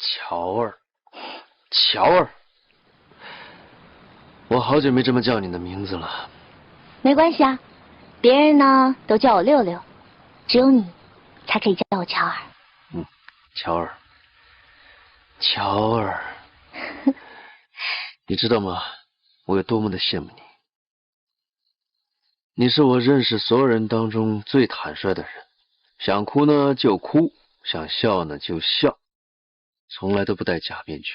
喬兒，喬兒，我好久没这么叫你的名字了。没關係啊，別人呢都叫我六六，只有你才可以叫我喬兒。喬兒，喬兒，你知道嗎？我有多麼的羨慕你。你是我認識所有人當中最坦率的人，想哭呢就哭，想笑呢就笑，從來都不戴假面具，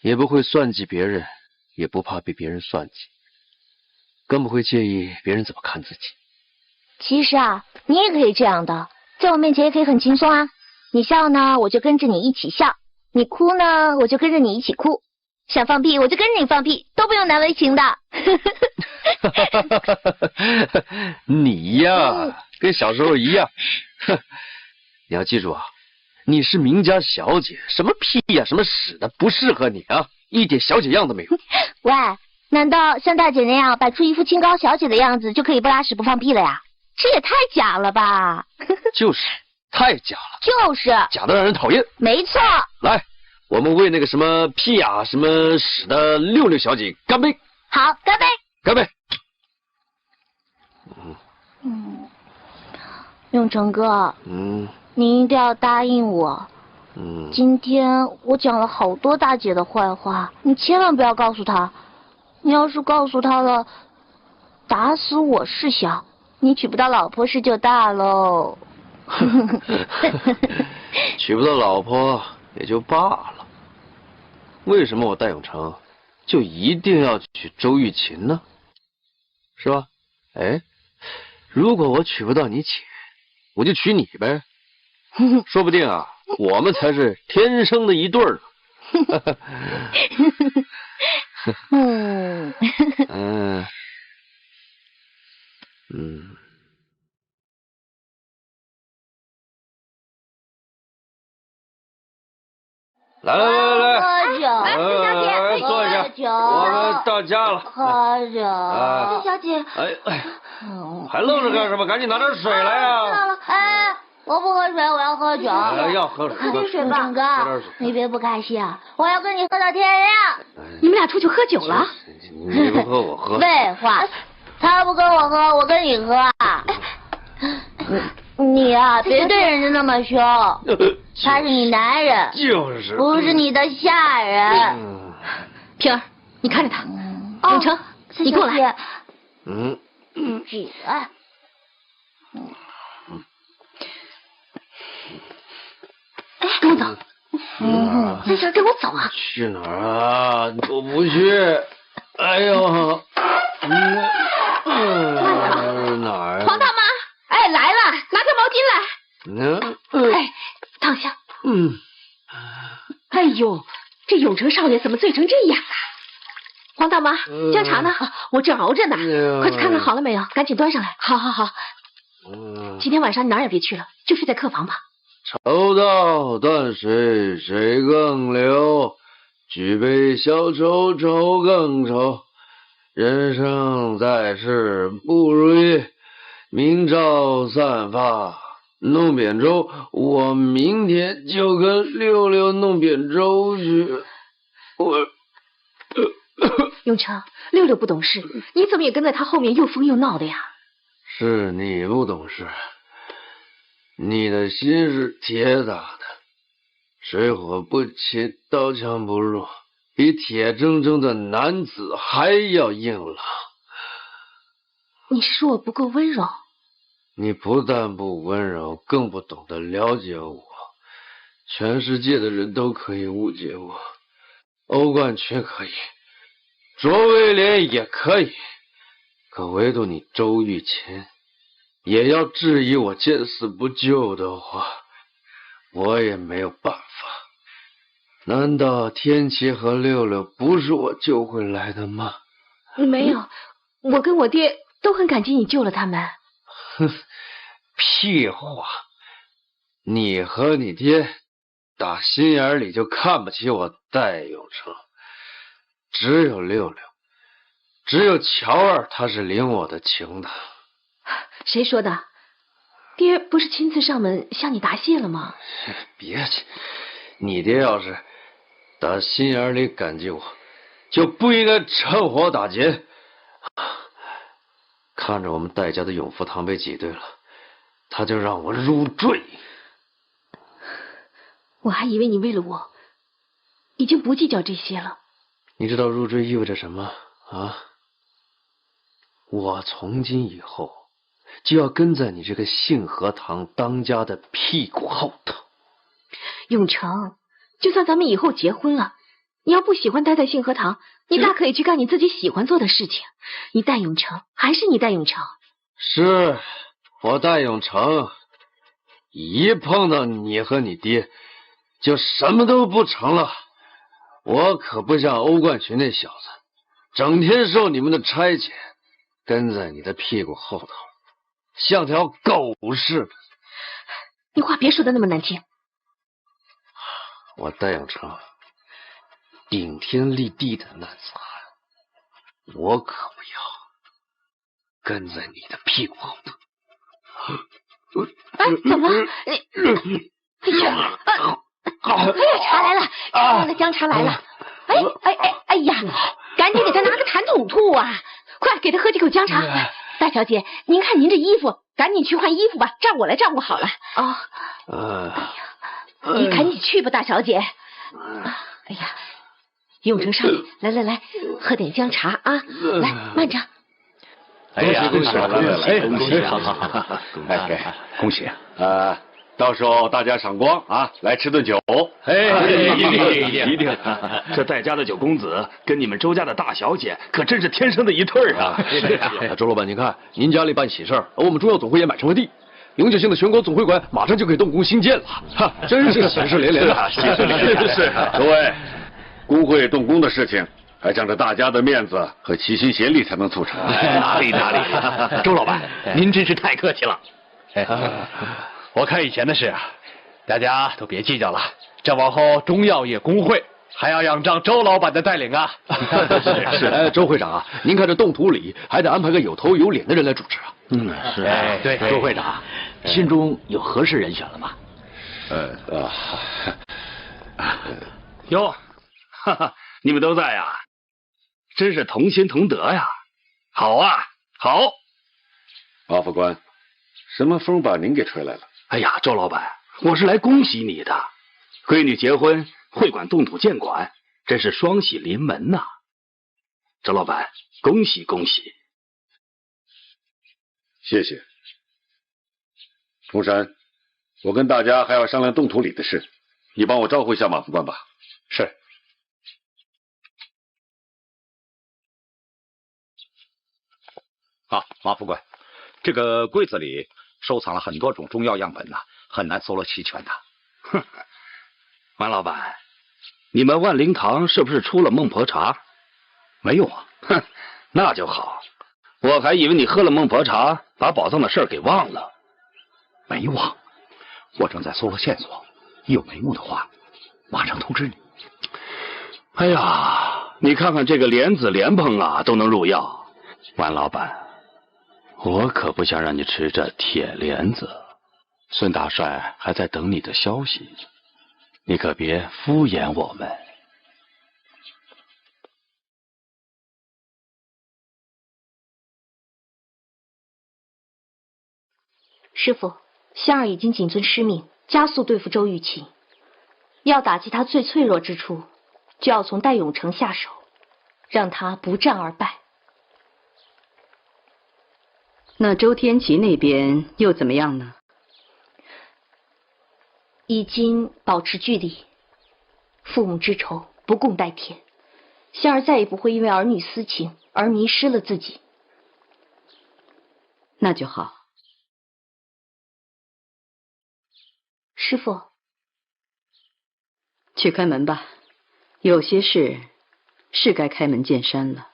也不會算計別人，也不怕被別人算計，更不會介意別人怎麼看自己。其實啊，你也可以這樣的，在我面前也可以很輕鬆啊。你笑呢，我就跟着你一起笑；你哭呢，我就跟着你一起哭。想放屁，我就跟着你放屁，都不用難為情的。你呀，跟小時候一樣。你要記住啊，你是名家小姐，什麼屁呀，什麼屎的，不適合你啊，一點小姐樣都沒有。喂，難道像大姐那樣擺出一副清高小姐的樣子，就可以不拉屎不放屁了呀？這也太假了吧！就是太假了，就是假的讓人討厭。沒錯。來，我們為那個什麼屁啊、什麼屎的六六小姐乾杯！好，乾杯！乾杯！永成哥，你一定要答應我。今天我講了好多大姐的壞話，你千萬不要告訴她。你要是告訴她了，打死我是小，你娶不到老婆事就大嘍。娶不到老婆也就罷了，為什麼我戴永成就一定要娶周玉琴呢？是吧？哎，如果我娶不到你姐，我就娶你唄，說不定啊，我們才是天生的一對兒。来，喝酒，郑小姐，坐一下，我们到家了。喝酒，郑小姐，还愣着幹什麼？趕緊拿點水來呀！哎，我不喝水，我要喝酒。要喝水，喝點水吧。哥，你別不開心啊，我要跟你喝到天亮。你們倆出去喝酒了？你不喝我喝。廢話，他不跟我喝，我跟你喝啊。你啊，別對人家那麼凶，他是你男人，就是不是你的下人。平兒，你看着他。永成，你過來。起來。哎，跟我走。在这儿跟我走啊！去哪兒啊？我不去。哎呦，哪兒啊？黄大媽，哎，來了，拿條毛巾來。哎，躺下。哎呦，這永成少爺怎麼醉成這樣啊？黃大媽，薑茶呢？我正熬着呢，快去看看好了沒有，趕緊端上來。好好好。今天晚上你哪兒也別去了，就睡在客房吧。抽刀斷水，水更流；舉杯消愁，愁更愁。人生在世不如意，明朝散髮弄扁舟。我明天就跟六六弄扁舟去。永成，六六不懂事，你怎麼也跟在他後面又瘋又鬧的呀？是你不懂事，你的心是鐵打的，水火不侵，刀槍不入，比鐵錚錚的男子還要硬朗。你是說我不夠溫柔？你不但不溫柔，更不懂得了解我。全世界的人都可以誤解我，歐冠群可以，卓威廉也可以，可唯獨你周玉琴也要質疑我見死不救的話，我也沒有辦法。難道天琪和六六不是我救回來的嗎？沒有，我跟我爹都很感激你救了他們。哼，屁話！你和你爹打心眼裡就看不起我戴永成，只有六六，只有喬兒，他是領我的情的。誰說的？爹不是親自上門向你答謝了嗎？別去，你爹要是打心眼里感激我，就不应该趁火打劫。看着我们戴家的永福堂被挤兑了，他就让我入赘。我还以为你为了我，已经不計較這些了。你知道入赘意味着什麼啊？我從今以後就要跟在你這個信和堂當家的屁股後頭。永成，就算咱們以後結婚了，你要不喜歡待在信和堂，你大可以去幹你自己喜歡做的事情。你戴永成還是你戴永成？是我戴永成，一碰到你和你爹就什麼都不成了。我可不像歐冠群那小子，整天受你們的差遣，跟在你的屁股後頭，像條狗似的。你話別說的那麼難聽。我戴永成頂天立地的男子漢，我可不要跟在你的屁股後頭。哎，怎麼了？哎呀！哎呀，茶來了，那個薑茶來了。哎呀，趕緊給他拿個痰吐吐啊！快給他喝幾口薑茶。大小姐，您看您這衣服，趕緊去換衣服吧，這樣我來照顧好了。你趕緊去吧，大小姐。哎呀，永成少爺，來，喝點薑茶啊！來，慢着。哎呀，恭喜！恭喜！恭喜！到時候大家賞光啊，來吃頓酒。一定！這戴家的九公子跟你們周家的大小姐可真是天生的一對啊！周老闆，您看，您家裡辦喜事，而我們中藥總會也買成了地，永久性的全國總會館馬上就可以動工興建了，真是喜事連連啊！喜事連連。是，各位，工會動工的事情，還仗着大家的面子和齊心協力才能促成。哪裡，周老闆，您真是太客氣了。我看以前的事啊，大家都別計較了。這往後中藥業工會還要仰仗周老闆的帶領啊。是，周會長啊，您看這動土禮還得安排個有頭有臉的人來主持啊。是。對，周會長，心中有合適人選了嗎？喲，你們都在啊，真是同心同德呀。好啊，好。馬副官，什麼風把您給吹來了？哎呀，周老闆，我是來恭喜你的，閨女結婚，會館動土建館，真是雙喜臨門吶！周老闆，恭喜恭喜！謝謝。鳳山，我跟大家還要商量動土禮的事，你幫我招呼一下馬副官吧。是。啊，馬副官，這個櫃子裡收藏了很多種中藥樣本吶，很難搜羅齊全的。哼，王老闆，你們萬靈堂是不是出了孟婆茶？沒有啊。哼，那就好，我還以為你喝了孟婆茶，把寶藏的事兒給忘了。沒忘，我正在搜羅線索，一有眉目的話，馬上通知你。哎呀，你看看這個蓮子蓮蓬啊，都能入藥。萬老闆，我可不想讓你吃這鐵蓮子。孫大帥還在等你的消息，你可別敷衍我們。師傅，香兒已經謹遵師命，加速對付周玉琴。要打擊他最脆弱之處，就要從戴永成下手，讓他不戰而敗。那周天琪那邊又怎麼樣呢？已經保持距離，父母之仇不共戴天。香兒再也不會因為兒女私情而迷失了自己。那就好。師父，去開門吧，有些事是該開門見山了。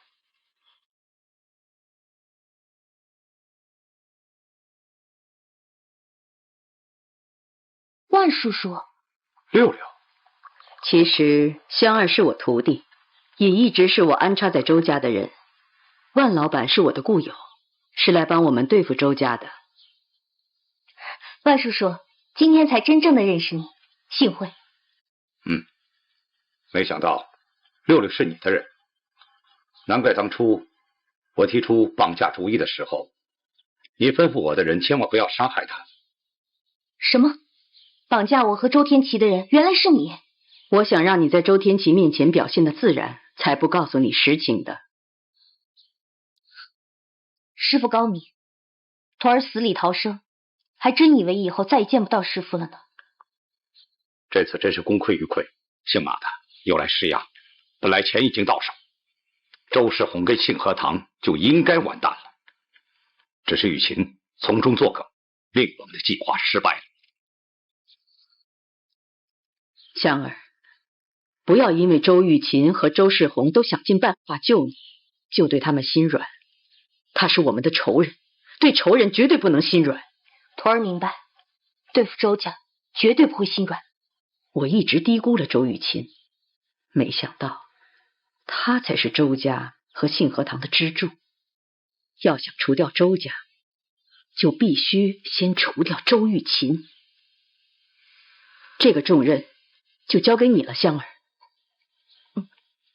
萬叔叔，六六，其實香兒是我徒弟，也一直是我安插在周家的人。萬老闆是我的故友，是來幫我們對付周家的。萬叔叔，今天才真正的認識你，幸會。没想到六六是你的人，难怪当初我提出绑架主意的时候，你吩咐我的人千万不要伤害他。什么？绑架我和周天齐的人原来是你？我想让你在周天齐面前表现的自然，才不告诉你实情的。師父高明，徒兒死裡逃生，還真以為以後再也見不到師父了呢。這次真是功虧一簣，姓馬的又來施壓，本來錢已經到手，周世宏跟信和堂就應該完蛋了。只是雨晴從中作梗，令我們的計劃失敗了。香兒，不要因為周玉琴和周世宏都想盡辦法救你，就對他們心軟。他是我們的仇人，對仇人絕對不能心軟。徒兒明白，對付周家絕對不會心軟。我一直低估了周玉琴，沒想到他才是周家和信和堂的支柱。要想除掉周家，就必須先除掉周玉琴。這個重任就交給你了，香兒。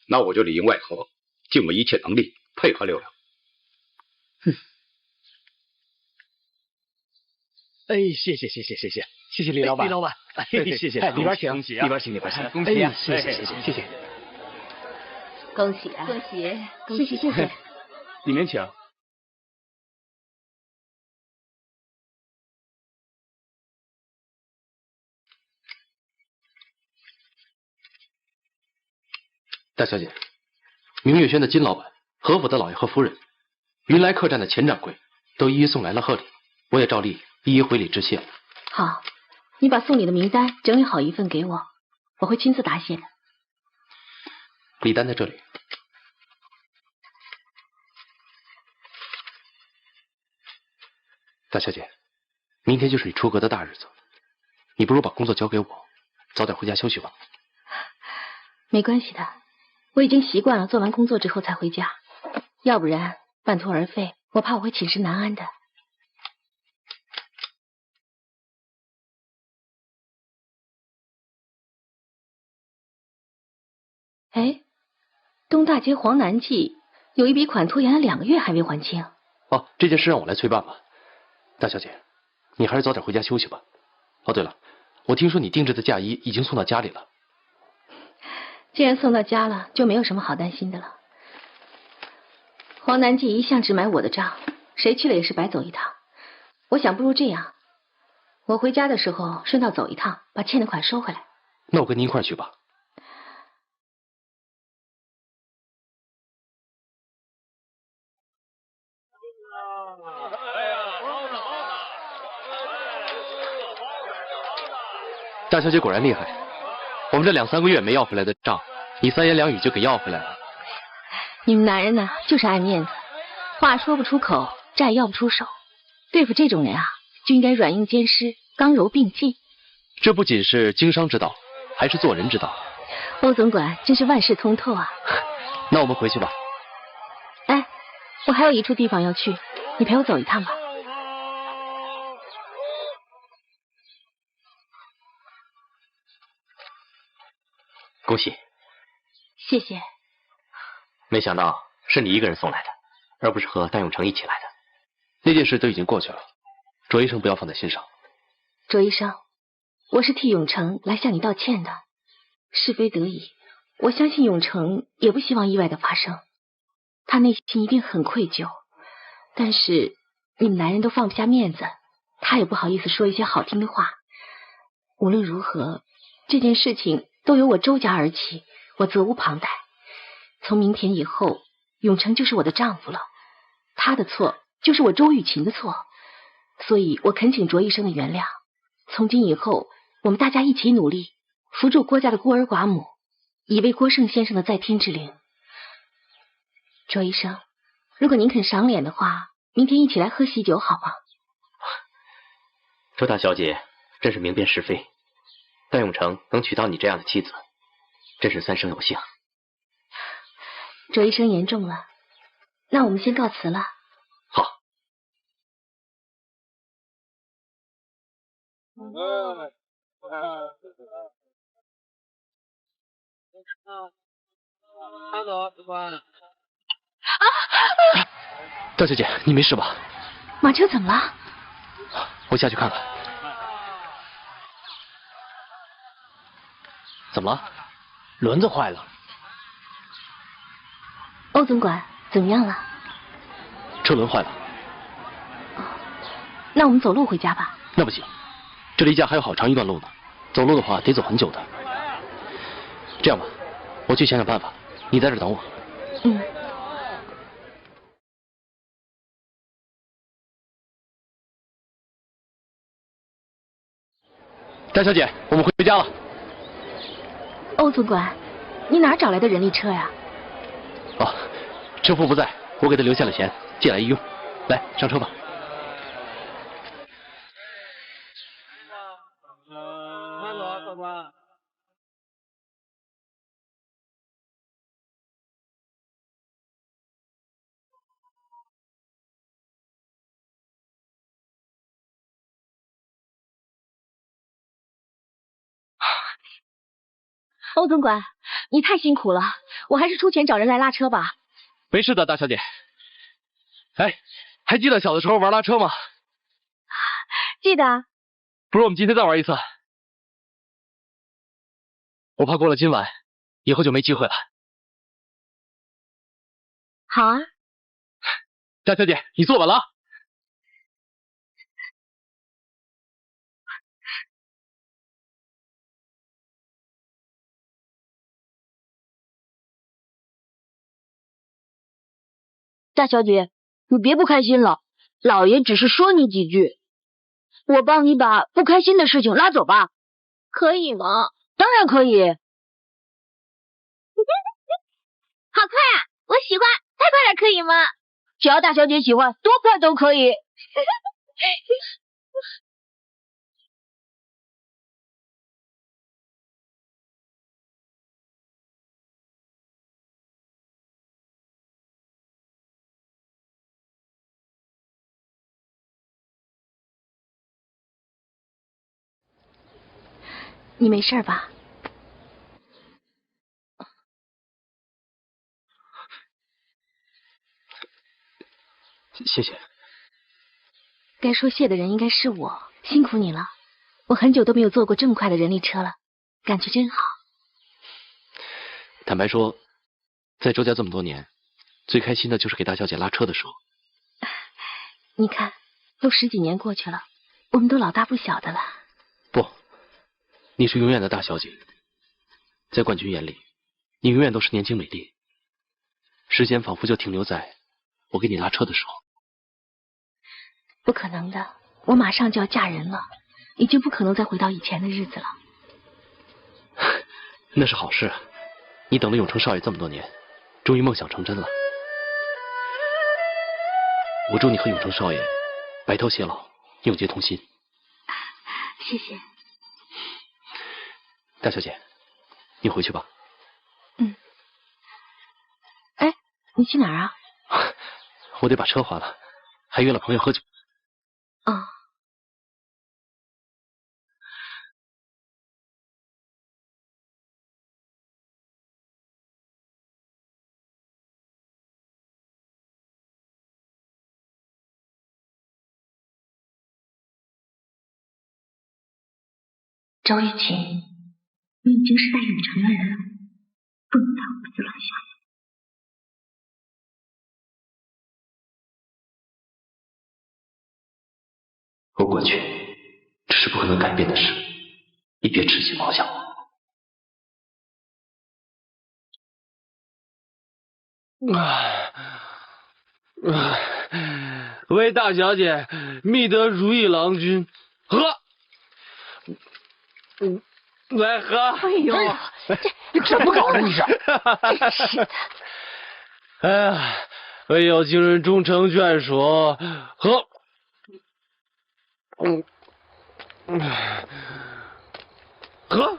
那我就裡應外合，盡我一切能力配合六六。哎，謝謝李老闆，李老闆，謝謝，裡邊請，裡邊請，裡邊請，恭喜啊！謝謝，恭喜啊！恭喜，謝謝，裡面請。大小姐，明月轩的金老板、何府的老爷和夫人、云来客栈的钱掌柜都一一送来了贺礼，我也照例一一回礼致谢。好，你把送礼的名单整理好一份给我，我会亲自答谢的。礼单在这裡。大小姐，明天就是你出阁的大日子，你不如把工作交給我，早點回家休息吧。沒關係的，我已經習慣了做完工作之後才回家，要不然半途而廢，我怕我會寢食難安的。哎，東大街黃南記有一筆款拖延了2個月還沒還清。哦，這件事讓我來催辦吧。大小姐，你還是早點回家休息吧。哦，對了，我聽說你訂製的嫁衣已經送到家裡了。既然送到家了，就沒有什麼好擔心的了。黃南記一向只買我的賬，誰去了也是白走一趟。我想不如這樣，我回家的時候順道走一趟，把欠的款收回來。那我跟你一塊兒去吧。大小姐果然厲害，我們這2、3個月沒要回來的賬，你3言2語就給要回來了。你們男人呢，就是愛面子，話說不出口，債要不出手。對付這種人啊，就應該軟硬兼施，剛柔並濟。這不僅是經商之道，還是做人之道。歐總管真是萬事通透啊。那我們回去吧。哎，我還有一處地方要去，你陪我走一趟吧。恭喜，謝謝。沒想到是你一個人送來的，而不是和段永成一起來的。那件事都已經過去了，卓醫生不要放在心上。卓醫生，我是替永成來向你道歉的，是非得已，我相信永成也不希望意外的發生，他內心一定很愧疚，但是你們男人都放不下面子，他也不好意思說一些好聽的話。無論如何，這件事情都由我周家而起，我責無旁貸。從明天以後，永成就是我的丈夫了，他的錯就是我周雨晴的錯，所以我懇請卓醫生的原諒。從今以後，我們大家一起努力，扶助郭家的孤兒寡母，以慰郭盛先生的在天之靈。卓醫生，如果您肯賞臉的話，明天一起來喝喜酒好嗎？周大小姐真是明辨是非，段永成能娶到你這樣的妻子，真是三生有幸。卓醫生言重了，那我們先告辭了。好。大小姐，你没事吧？马车怎么了？我下去看看。怎么了？轮子坏了。欧总管，怎么样了？车轮坏了。那我们走路回家吧。那不行，这离家还有好长一段路呢。走路的话得走很久的。这样吧，我去想想办法，你在这等我。嗯。张小姐，我们回家了。欧总管，你哪找来的人力车呀？哦，车夫不在，我给他留下了钱，借来一用。来，上车吧。欧总管，你太辛苦了，我还是出钱找人来拉车吧。没事的，大小姐。哎，还记得小的时候玩拉车吗？记得。不如我们今天再玩一次？我怕过了今晚，以后就没机会了。好啊。大小姐，你坐稳了啊。大小姐，你别不開心了，老爺只是說你幾句，我幫你把不開心的事情拉走吧。可以嗎？當然可以。好快啊！我喜歡，再快點可以嗎？只要大小姐喜歡，多快都可以。你沒事吧？謝謝。該說謝的人應該是我，辛苦你了。我很久都沒有坐過這麼快的人力車了，感覺真好。坦白說，在周家這麼多年，最開心的就是給大小姐拉車的時候。你看，都10幾年過去了，我們都老大不小的了。不，你是永遠的大小姐，在冠軍眼裡，你永遠都是年輕美麗。時間仿佛就停留在我給你拉車的時候。不可能的，我馬上就要嫁人了，已經不可能再回到以前的日子了。那是好事，你等了永成少爺這麼多年，終於夢想成真了。我祝你和永成少爺白頭偕老，永結同心。謝謝。大小姐，你回去吧。嗯。哎，你去哪兒啊？我得把車還了，還約了朋友喝酒。哦。周雨晴，你已經是帶永成的人了，不能再胡思亂想。我過去這是不可能改變的事，你別痴心妄想。為大小姐覓得如意郎君，喝。來喝。哎呦，你怎麼搞的你是？是的。哎呀，唯有情人終成眷屬，喝。喝。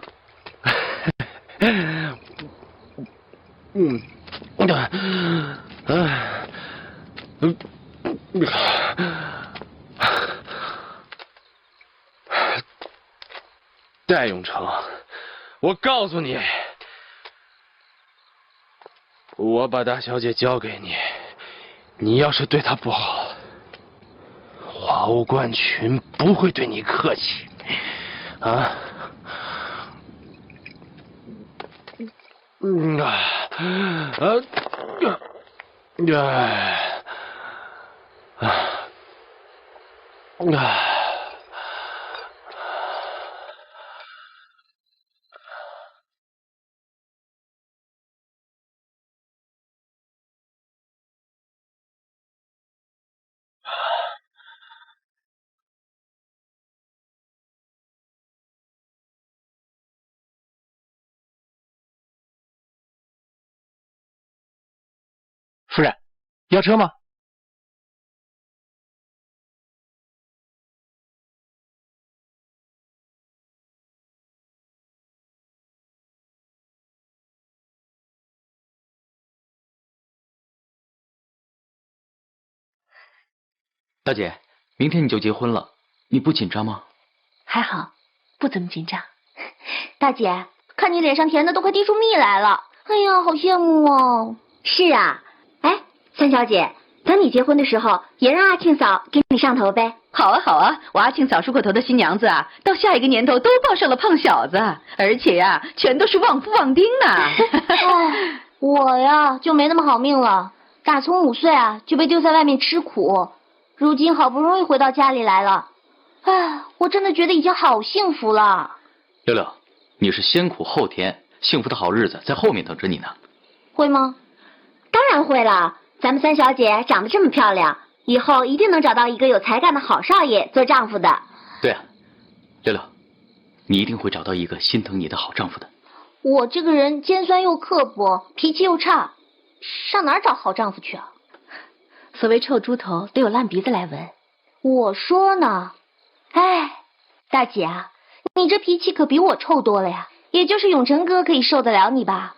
戴永成，我告訴你，我把大小姐交給你，你要是对她不好，华欧冠群不会对你客气。啊？夫人，要车吗？大姐，明天你就结婚了，你不紧张吗？还好，不怎么紧张。大姐，看你脸上甜的都快滴出蜜来了。哎呀，好羡慕哦。是啊，哎，三小姐，等你结婚的时候，也让阿庆嫂给你上头呗。好啊好啊，我阿庆嫂梳过头的新娘子啊，到下一个年头都抱上了胖小子，而且呀，全都是旺夫旺丁呢。哎，我呀就没那么好命了，打从5岁啊就被丢在外面吃苦，如今好不容易回到家里来了，哎，我真的觉得已经好幸福了。六六，你是先苦后甜，幸福的好日子在后面等着你呢。会吗？当然会了，咱们三小姐长得这麼漂亮，以後一定能找到一個有才幹的好少爺做丈夫的。對啊，六六，你一定會找到一個心疼你的好丈夫的。我這個人尖酸又刻薄，脾氣又差，上哪兒找好丈夫去啊？所謂臭豬頭都有爛鼻子來聞。我說呢，哎，大姐啊，你這脾氣可比我臭多了呀，也就是永成哥可以受得了你吧？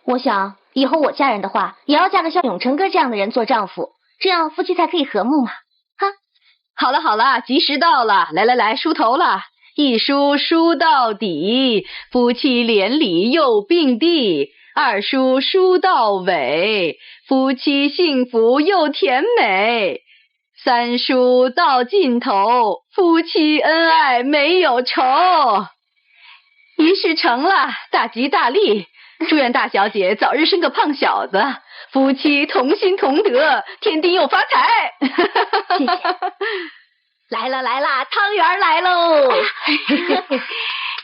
我想以後我嫁人的話，也要嫁個像永成哥這樣的人做丈夫，這樣夫妻才可以和睦嘛。哈，好了好了，吉時到了，來來來，梳頭了，一梳梳到底，夫妻連理又並蒂；二梳梳到尾，夫妻幸福又甜美；三梳到盡頭，夫妻恩愛沒有愁。於是成了，大吉大利。祝願大小姐早日生個胖小子，夫妻同心同德，天地又發財。謝謝。來了來了，湯圓來嘍！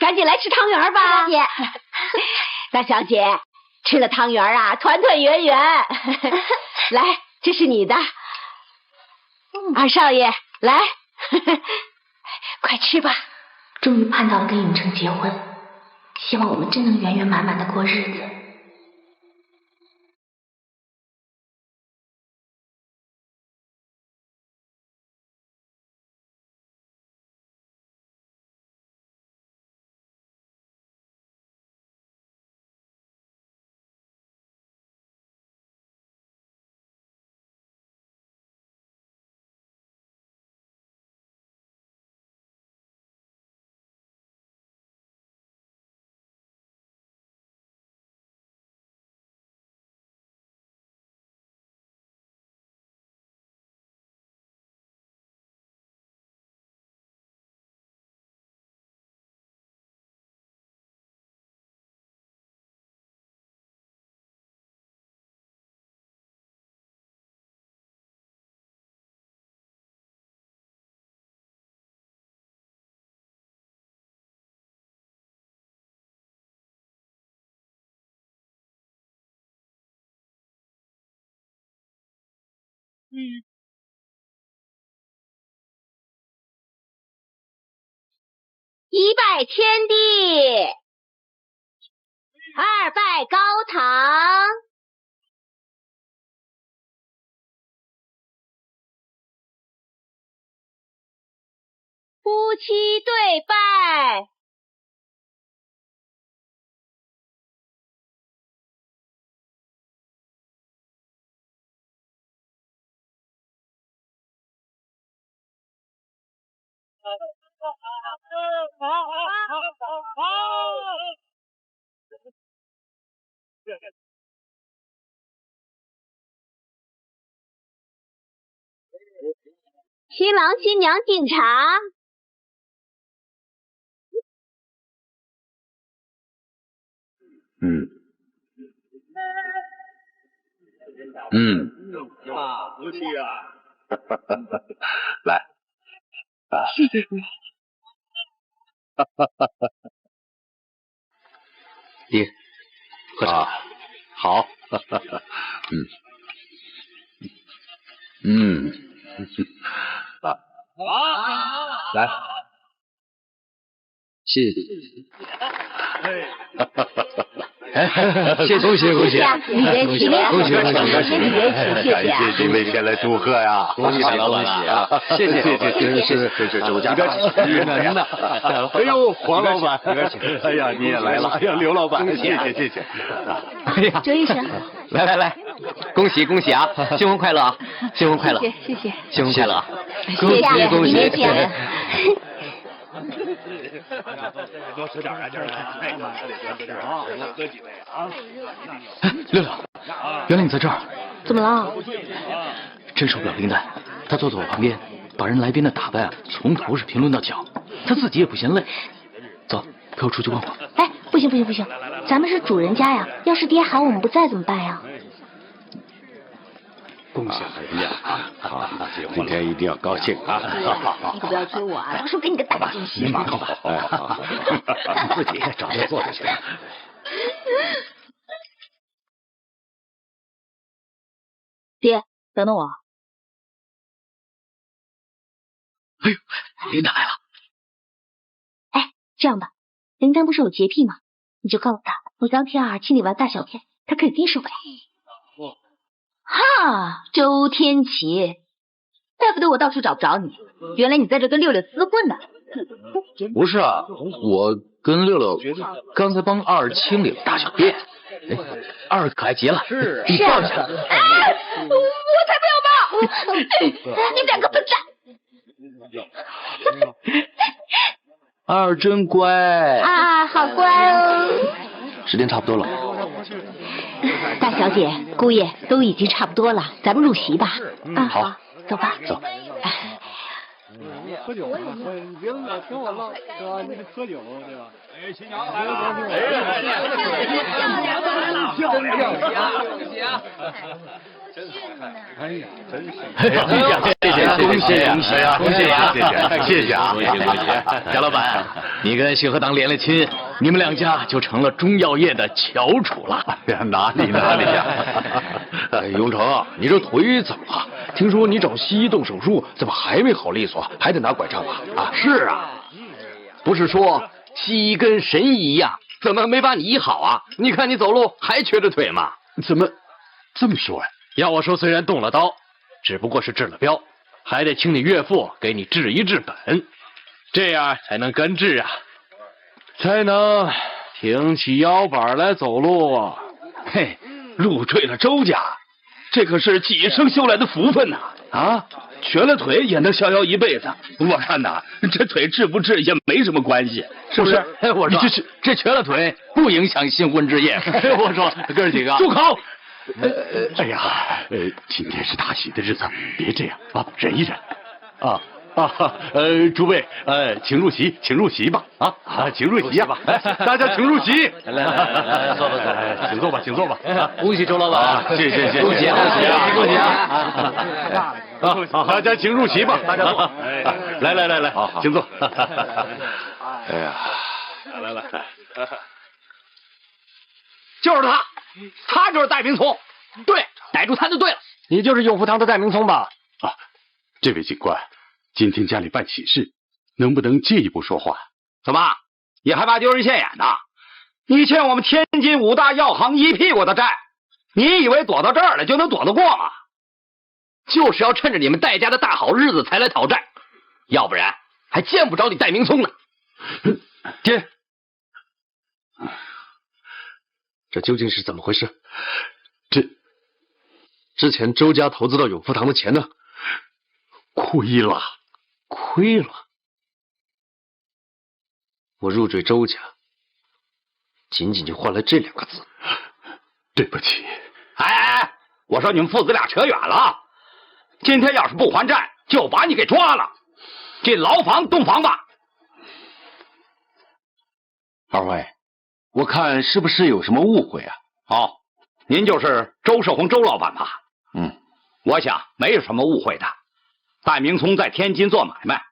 趕緊來吃湯圓吧，大姐。大小姐，吃了湯圓啊，團團圓圓。來，這是你的。二少爺，來，快吃吧。終於盼到了跟永成結婚。希望我們真能圓圓滿滿的過日子。一拜天地，二拜高堂，夫妻對拜。新郎新娘进场。福气啊！来，谢谢你。爹，喝茶。好。来，谢谢。谢恭喜恭喜！恭喜恭喜！感谢几位前来祝贺呀！恭喜老板啊！谢谢，真是周家人呢？哎呦，黄老板，哎呀，你也来了！哎呀，刘老板，谢谢。哎呀，周医生，来，恭喜恭喜啊！新婚快乐啊！新婚快乐！谢谢，新婚快乐！恭喜！多吃点啊，这儿来，多吃点啊，喝几杯啊！六六，原来你在这儿，怎么了？真受不了林丹，他坐在我旁边，把人来宾的打扮从头是评论到脚，他自己也不嫌累。走，陪我出去问问。哎，不行，咱们是主人家呀，要是爹喊我们不在怎么办呀？恭喜哎呀！好，今天一定要高興啊！你可不要催我啊，到时候給你個大驚喜。你馬好，自己找地坐就行。爹，等等我。哎呦，林丹来了！哎，這樣吧，林丹不是有潔癖嗎？你就告訴他，我當天請你玩大小便，他肯定受不了。哈，周天啟，怪不得我到處找不着你，原來你在這跟六六廝混呢。不是啊，我跟六六剛才幫二清理了大小便，二可愛極了，你抱一下。哎，我才不要抱！你們兩個笨蛋！二真乖啊，好乖哦。時間差不多了。大小姐、姑爺都已經差不多了，咱們入席吧。好，走吧。走。喝酒啊！你別聽我嘮，對吧？你得喝酒，對吧？哎，新娘來了！真漂亮！哎呀，真是！謝謝，恭喜啊！賈老闆，你跟信和堂連了親，你們兩家就成了中藥業的翹楚了。哪裡呀？哎，永成，你這腿怎麼了？聽說你找西醫動手術，怎麼還沒好利索，還得拿拐杖啊？啊，是啊，不是說西醫跟神醫一樣，怎麼沒把你醫好啊？你看你走路還瘸着腿嗎？怎麼這麼說呀？要我說，雖然動了刀，只不過是治了標，還得請你岳父給你治一治本，這樣才能根治啊，才能挺起腰板來走路。嘿，入贅了周家，這可是幾生修來的福分吶！啊，瘸了腿也能逍遙一輩子。我看吶，這腿治不治也沒什麼關係，是不是？我說這瘸了腿不影響新婚之夜。我說哥兒幾個，住口！哎呀，今天是大喜的日子，別這樣啊，忍一忍。諸位，請入席，請入席吧。請入席吧，大家請入席。來，坐吧，請坐吧。恭喜周老闆，謝，恭喜啊！大家請入席吧，大家坐。來，請坐。哎呀，來，就是他就是戴明聰，對，逮住他就對了。你就是永福堂的戴明聰吧？啊，這位警官，今天家裡辦喜事，能不能借一步說話？怎麼也還怕丟人現眼呢？你欠我們天津5大藥行1屁股的債，你以為躲到這兒了就能躲得過嗎？就是要趁着你們戴家的大好日子才來討債，要不然還見不着你戴明聰呢。爹，這究竟是怎麼回事？之前周家投資到永福堂的錢呢？虧了。我入贅周家，僅僅就換來這2個字。對不起。哎，我說你們父子倆扯遠了。今天要是不還債，就把你给抓了，进牢房洞房吧。二位，我看是不是有什么误会啊？哦，您就是周世宏周老板吧？嗯，我想没有什么误会的。戴明聪在天津做买卖，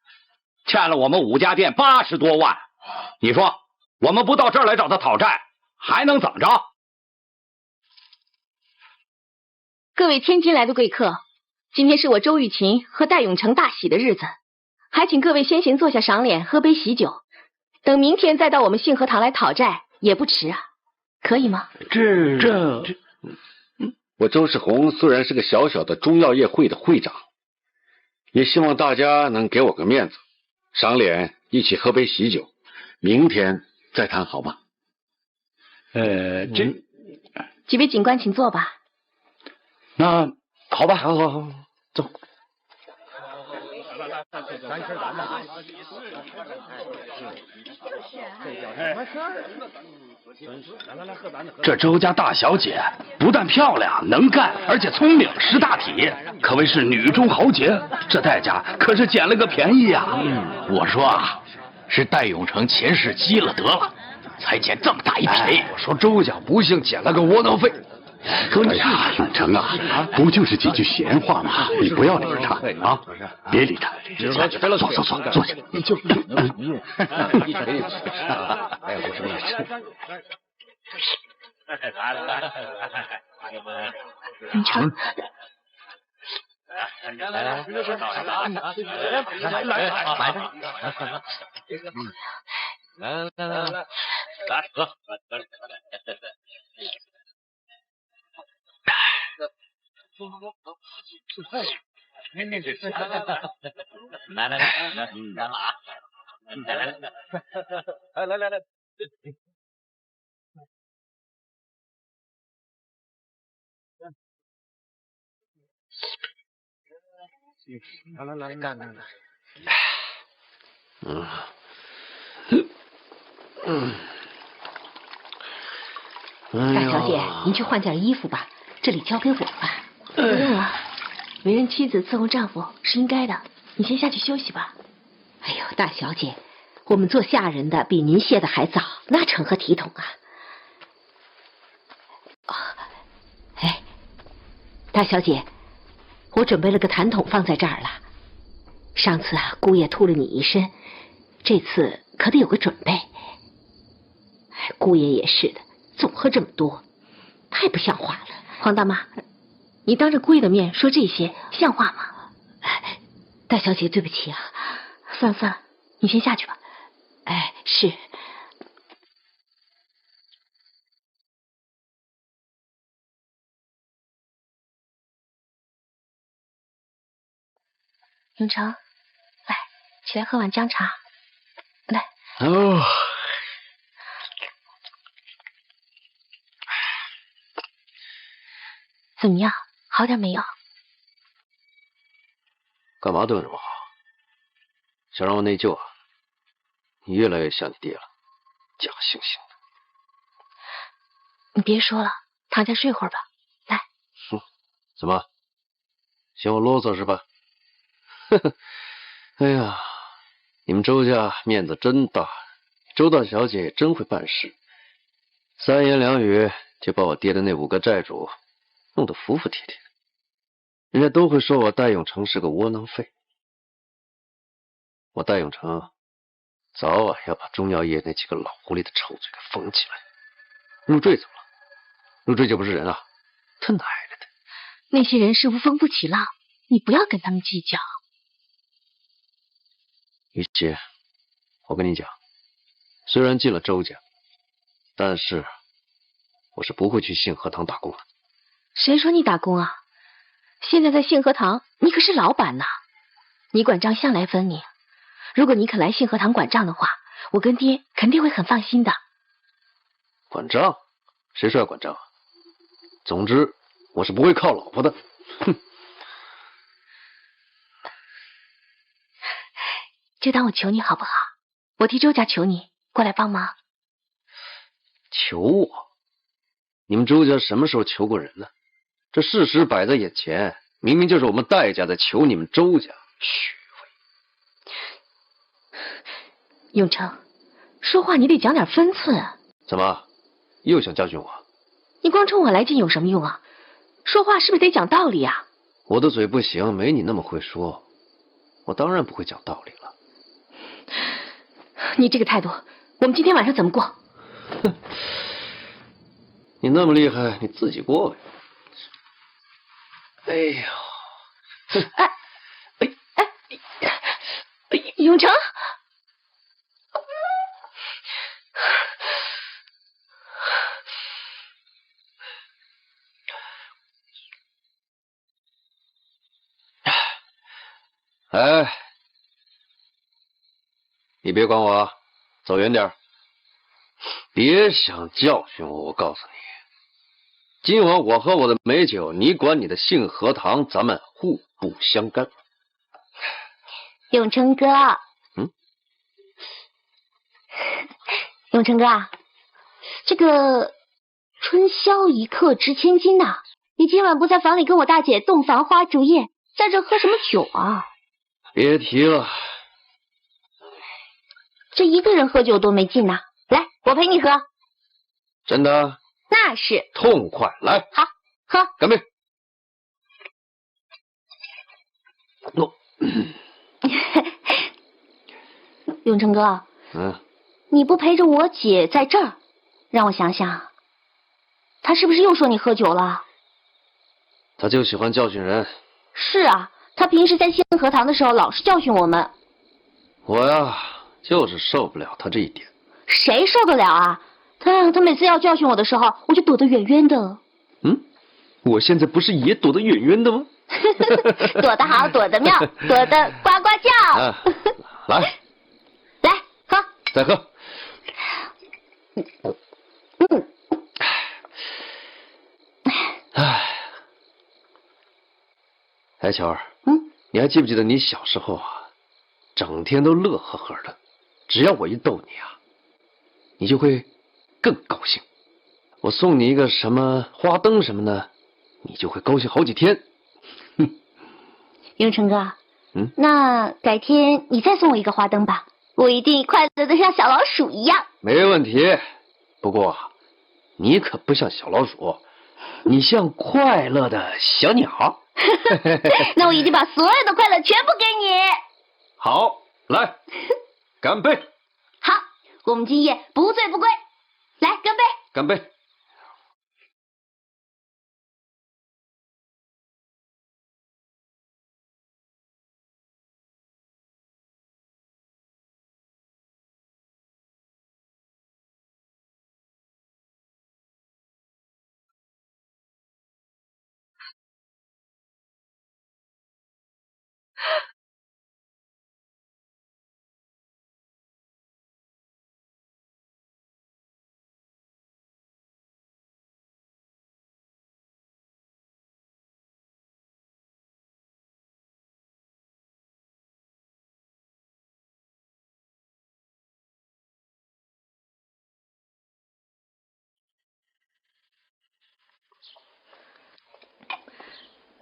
欠了我们武家店80多万，你说我们不到这儿来找他讨债，还能怎么着？各位天津来的贵客，今天是我周玉琴和戴永成大喜的日子，还请各位先行坐下赏脸，喝杯喜酒，等明天再到我们信和堂来讨债也不迟啊，可以吗？我周世宏虽然是个小小的中药业会的会长，也希望大家能给我个面子，赏脸一起喝杯喜酒，明天再谈好吗？几位警官请坐吧。那好吧，好，走。这周家大小姐不但漂亮能干，而且聪明识大体，可谓是女中豪杰。这戴家可是捡了个便宜呀！我说啊，是戴永成前世积了德了，才捡这么大一便宜。我说周家不幸捡了个窝囊废。哎呀，永成啊，不就是几句闲话吗？你不要理他啊，別理他。坐，坐下。你就哎呀，我什么意思？永成，来喝。来，干。大小姐，您去换件衣服吧，这里交给我吧。不用了，为人妻子伺候丈夫是应该的，你先下去休息吧。哎呦，大小姐，我们做下人的比您歇的还早，那成何体统啊！哎，大小姐，我准备了个痰桶放在这儿了。上次啊，姑爷吐了你一身，这次可得有个准备。姑爷也是的，总喝这么多，太不像话了。黄大妈，你当着姑爷的面说这些，像话吗？大小姐，对不起啊。算了，你先下去吧。哎，是。永成，来，起来喝碗姜茶。来。哦。怎么样？好点没有？干嘛对着我？想让我内疚啊？你越来越像你爹了，假惺惺的。你别说了，躺下睡会儿吧。来。怎么？嫌我啰嗦是吧？呵呵。哎呀，你们周家面子真大，周大小姐也真会办事，三言两语就把我爹的那5个债主弄得服服帖帖的，人家都会说我戴永成是个窝囊废。我戴永成早晚要把中药业那几个老狐狸的臭嘴给封起来。入赘怎么了？入赘就不是人啊，他奶奶的！那些人是无风不起浪，你不要跟他们計較。玉姐，我跟你講，雖然進了周家，但是我是不會去信和堂打工的。誰說你打工啊？現在在信和堂，你可是老闆吶，你管賬向來分你。如果你肯來信和堂管賬的話，我跟爹肯定會很放心的。管賬？誰說要管賬啊？總之，我是不會靠老婆的。哼。就當我求你好不好？我替周家求你過來幫忙。求我？你們周家什麼時候求過人呢？這事實擺在眼前，明明就是我們戴家在求你們周家。虛偽。永成，说话你得讲点分寸。怎么，又想教训我？你光冲我来劲有什么用啊？说话是不是得讲道理啊？我的嘴不行，没你那么会说，我当然不会讲道理了。你这个态度，我们今天晚上怎么过？哼，你那么厉害，你自己过呗。哎呦，永成，哎，你别管我，走远点，别想教训我。我告诉你，今晚我喝我的美酒，你管你的杏核糖，咱们互不相干。永成哥，永成哥，这个春宵一刻值千金呐！你今晚不在房里跟我大姐洞房花烛夜，在这喝什么酒啊？别提了，这一个人喝酒多没劲呐！来，我陪你喝。真的？那是。痛快，来，好，喝，干杯！永成哥，你不陪着我姐在这儿，让我想想，她是不是又说你喝酒了？她就喜歡教訓人。是啊，她平時在杏核堂的時候老是教訓我們。我呀，就是受不了她這一點。誰受得了啊？她每次要教訓我的時候，我就躲得遠遠的。我現在不是也躲得遠遠的嗎？躲得好，躲得妙，躲得呱呱叫。來，喝，再喝。哎，巧兒，你還記不記得你小時候啊，整天都樂呵呵的，只要我一逗你啊，你就會更高興。我送你一個什麼花燈什麼的，你就會高興好幾天。永成哥，那改天你再送我一個花燈吧，我一定快樂的像小老鼠一樣。沒問題，不過你可不像小老鼠，你像快樂的小鳥。那我一定把所有的快樂全部給你。好，來，乾杯。好，我們今夜不醉不歸。來，乾杯。乾杯。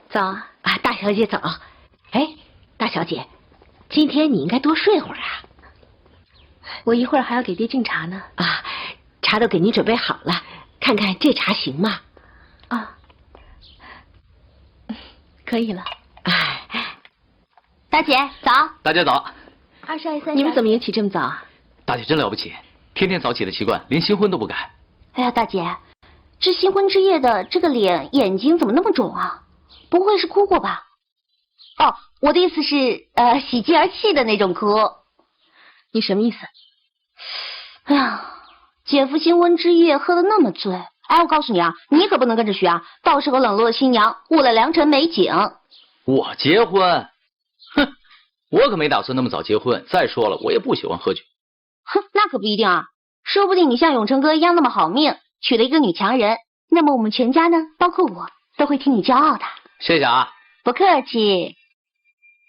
早啊，大小姐早。哎，大小姐，今天你應該多睡會兒啊。我一會兒還要給爹敬茶呢。啊，茶都給您準備好了，看看這茶行嗎？啊，可以了。大姐早。大家早。22、23。你們怎麼也起這麼早啊？大姐真了不起，天天早起的習慣，連新婚都不改。哎呀，大姐，這新婚之夜的這個臉眼睛怎麼那麼腫啊？不會是哭過吧？哦，我的意思是，喜極而泣的那種哭。你什麼意思？哎呀，姐夫新婚之夜喝得那麼醉，哎，我告訴你啊，你可不能跟着學啊，到時候冷落了新娘，誤了良辰美景。我結婚？哼，我可沒打算那麼早結婚。再說了，我也不喜歡喝酒。哼，那可不一定啊，說不定你像永成哥一樣那麼好命，娶了一個女強人，那麼我們全家呢，包括我，都會替你驕傲的。謝謝啊。不客氣。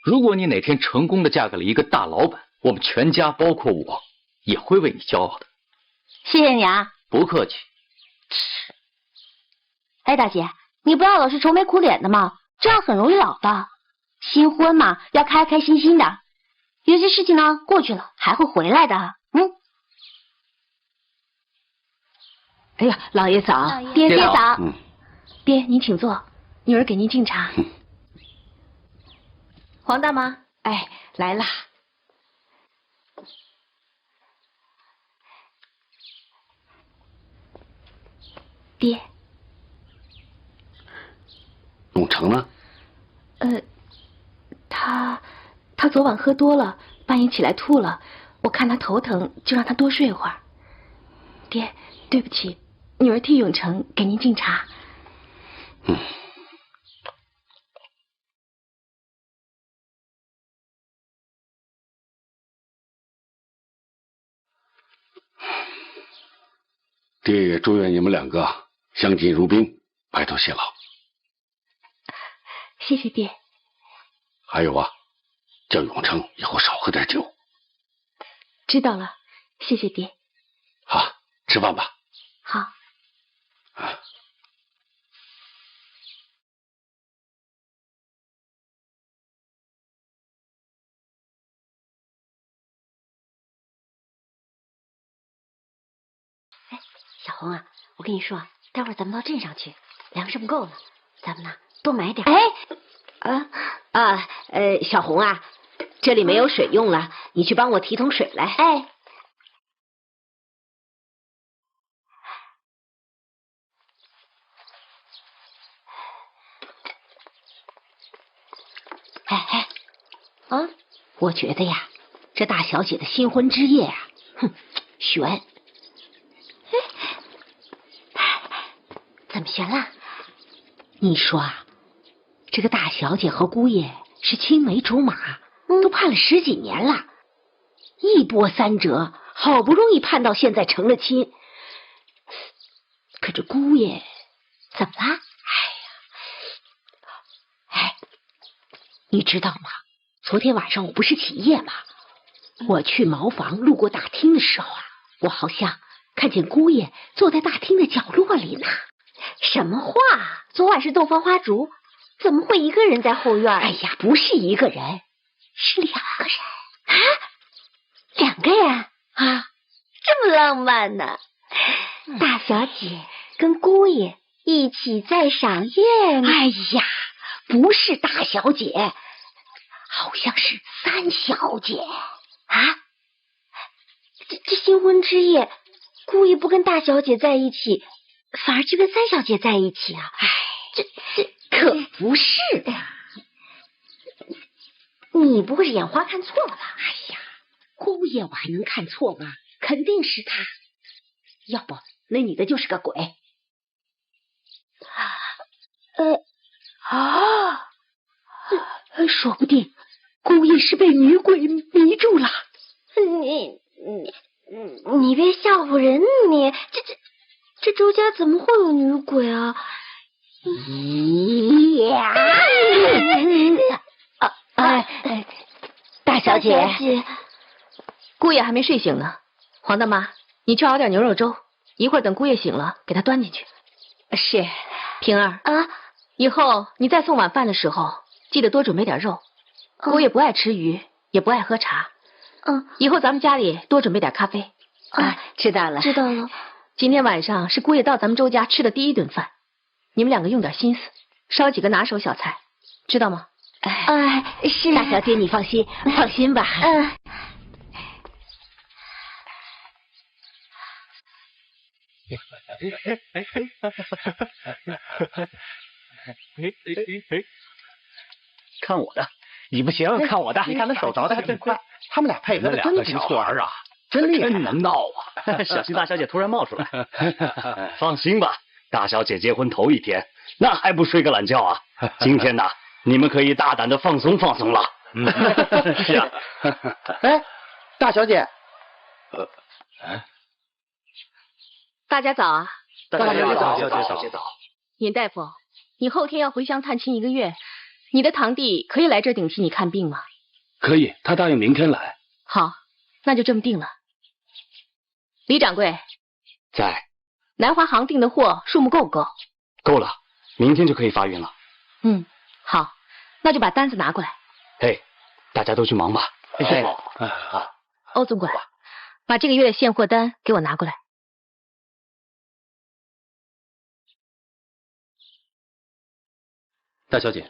如果你哪天成功的嫁給了一個大老闆，我們全家包括我也會為你驕傲的。謝謝你啊。不客氣。哎，大姐，你不要老是愁眉苦臉的嘛，這樣很容易老的。新婚嘛，要開開心心的。有些事情呢，過去了還會回來的。哎呀，老爺早，爹早。爹，您請坐，女兒給您敬茶。黃大媽，哎，來了。爹。永成呢？他昨晚喝多了，半夜起来吐了。我看他头疼，就讓他多睡会儿。爹，对不起，女兒替永成給您敬茶。爹也祝愿你们两個相敬如賓，白頭偕老。謝謝爹。還有啊，叫永成以後少喝點酒。知道了，謝謝爹。好，吃飯吧。好。哎，小红啊，我跟你說，待會兒咱們到鎮上去，糧食不夠了，咱們呢多買點。小紅啊，這裡沒有水用了，你去幫我提桶水來。我覺得呀，這大小姐的新婚之夜啊，懸。怎麼懸了？你說啊，這個大小姐和姑爺是青梅竹馬，都盼了10幾年了，一波三折，好不容易盼到現在成了親。可這姑爺怎麼了？你知道嗎？昨天晚上我不是起夜嗎？我去茅房路過大廳的時候啊，我好像看見姑爺坐在大廳的角落裡呢。什麼話？昨晚是洞房花燭，怎麼會一個人在後院？哎呀，不是一個人，是2個人啊！2個人啊，這麼浪漫呢？大小姐跟姑爺一起在賞月呢。哎呀，不是大小姐，好像是3小姐啊！這新婚之夜，姑爺不跟大小姐在一起，反而就跟3小姐在一起啊！這可不是的，你不會是眼花看錯了吧？哎呀，姑爺我還能看錯嗎？肯定是他，要不那女的就是個鬼。說不定姑爺是被女鬼迷住了。你別嚇唬人，你這周家怎麼會有女鬼啊？大小姐，姑爺還沒睡醒呢。黃大媽，你去熬點牛肉粥，一會兒等姑爺醒了，給他端進去。是。平兒啊，以後你再送晚飯的時候，記得多準備點肉。姑爺不愛吃魚，也不愛喝茶。以後咱們家裡多準備點咖啡。知道了。知道了。今天晚上是姑爺到咱們周家吃的第1頓飯，你們2個用點心思，燒幾個拿手小菜，知道嗎？是。大小姐你放心，放心吧。看我的，你不行，看我的。你看他手着的还真快，他們倆配合的真不錯啊，真厲害，真能鬧啊！小心大小姐突然冒出來。放心吧，大小姐結婚頭1天，那還不睡個懶覺啊？今天呢，你們可以大膽的放鬆放鬆了。是啊。大小姐。大家早啊！大家早。尹大夫，你後天要回鄉探親1個月，你的堂弟可以來這兒頂替你看病嗎？可以，他答應明天來。好，那就這麼定了。李掌櫃在。南華行訂的貨數目夠不夠？夠了，明天就可以發運了。好，那就把單子拿過來。哎，大家都去忙吧。哎，欧总管，把这个月的现货单给我拿过来。大小姐，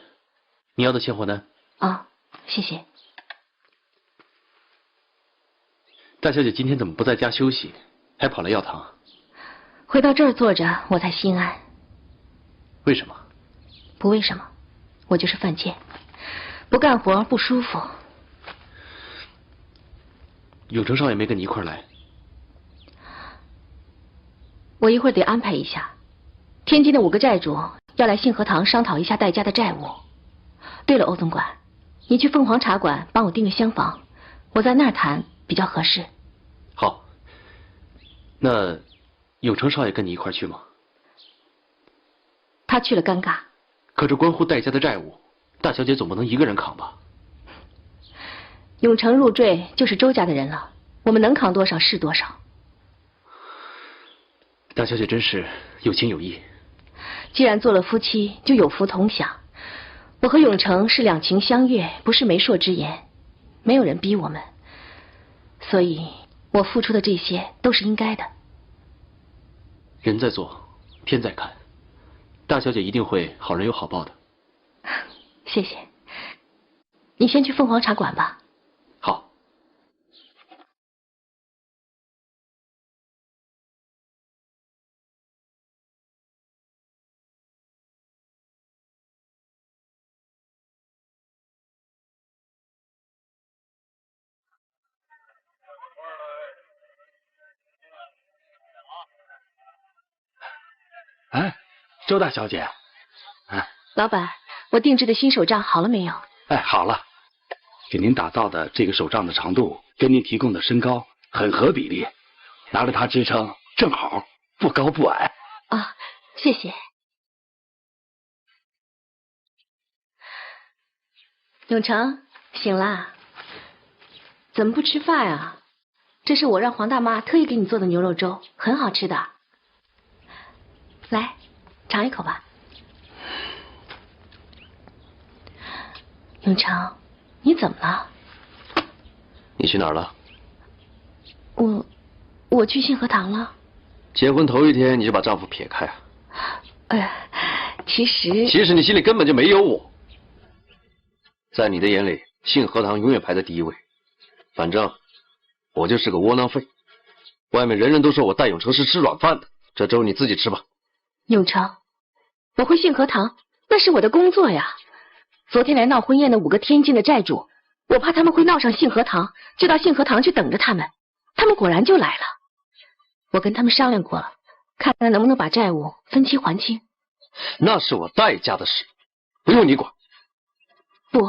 你要的现货单。啊，谢谢。大小姐今天怎么不在家休息，还跑来药堂？回到这儿坐着，我才心安。为什么？不为什么，我就是犯贱，不干活不舒服。永成少爷没跟你一块儿来？我一会儿得安排一下，天津的5个债主要来信和堂商讨一下戴家的债务。对了，欧总管，你去凤凰茶馆帮我订个厢房，我在那儿谈比较合适。好，那永成少爷跟你一块儿去吗？他去了尴尬。可这关乎戴家的债务，大小姐总不能一个人扛吧？永成入赘就是周家的人了，我们能扛多少是多少。大小姐真是有情有义。既然做了夫妻，就有福同享。我和永成是两情相悦，不是媒妁之言，没有人逼我们，所以我付出的这些都是应该的。人在做，天在看，大小姐一定会好人有好報的。謝謝。你先去鳳凰茶館吧。好。哎，周大小姐，老板，我定制的新手杖好了没有？哎，好了，给您打造的这个手杖的长度跟您提供的身高很合比例，拿着它支撑正好，不高不矮。啊，謝謝。永成，醒啦？怎麼不吃飯啊？這是我讓黃大媽特意給你做的牛肉粥，很好吃的。來，嘗一口吧。永成，你怎麼了？你去哪兒了？我去信和堂了。結婚頭一天你就把丈夫撇開啊？其實你心裡根本就沒有我。在你的眼裡，信和堂永遠排在第一位。反正我就是個窩囊廢。外面人人都說我戴永成是吃軟飯的，這粥你自己吃吧。永成，我回信和堂，那是我的工作呀。昨天來鬧婚宴的5個天津的債主，我怕他們會鬧上信和堂，就到信和堂去等着他們。他們果然就來了。我跟他們商量過了，看看能不能把債務分期還清。那是我戴家的事，不用你管。不，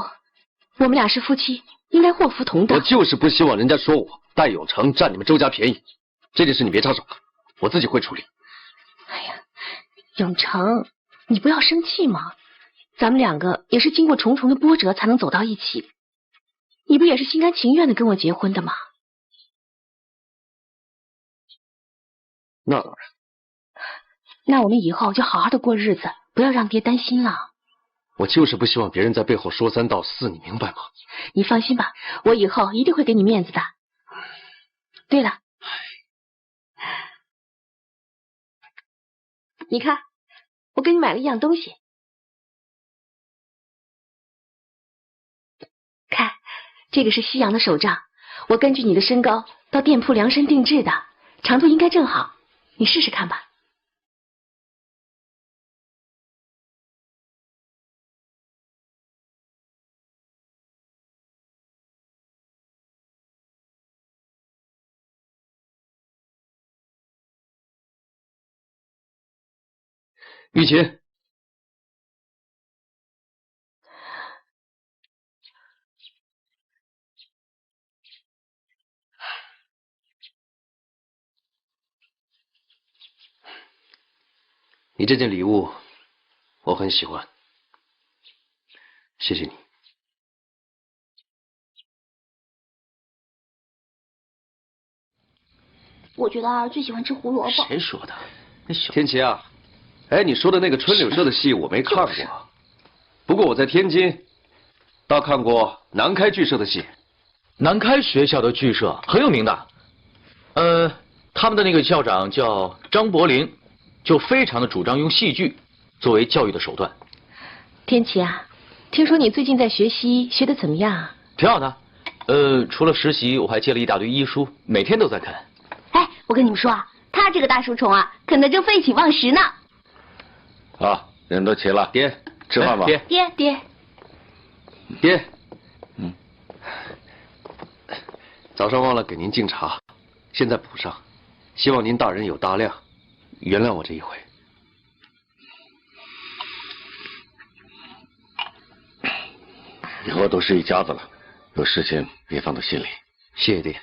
我們倆是夫妻，應該禍福同當。我就是不希望人家說我戴永成佔你們周家便宜。這件事你別插手，我自己會處理。哎呀，永成，你不要生氣嘛。咱們兩個也是經過重重的波折才能走到一起。你不也是心甘情願的跟我結婚的嗎？那當然。那我們以後就好好的過日子，不要讓爹擔心了。我就是不希望別人在背後說三道四，你明白嗎？你放心吧，我以後一定會給你面子的。對了，你看，我給你買了一樣東西。看，這個是西洋的手杖，我根據你的身高到店鋪量身定制的，長度應該正好，你試試看吧。玉琴，你這件禮物我很喜歡，謝謝你。我覺得兒最喜歡吃胡蘿蔔。誰說的？天琪啊。哎，你說的那個春柳社的戲我沒看過，不過我在天津倒看過南開劇社的戲。南開學校的劇社很有名的，他們的那個校長叫張伯苓，就非常的主張用戲劇作為教育的手段。天琪啊，聽說你最近在學習，學得怎麼樣？挺好的。除了實習，我還借了一大堆醫書，每天都在看。哎，我跟你们說啊，他這個大書蟲啊，啃得正廢寢忘食呢。好，人都齊了，爹，吃飯吧。爹。早上忘了給您敬茶，現在補上，希望您大人有大量，原諒我這一回。以後都是一家子了，有事情別放到心裡。謝謝爹。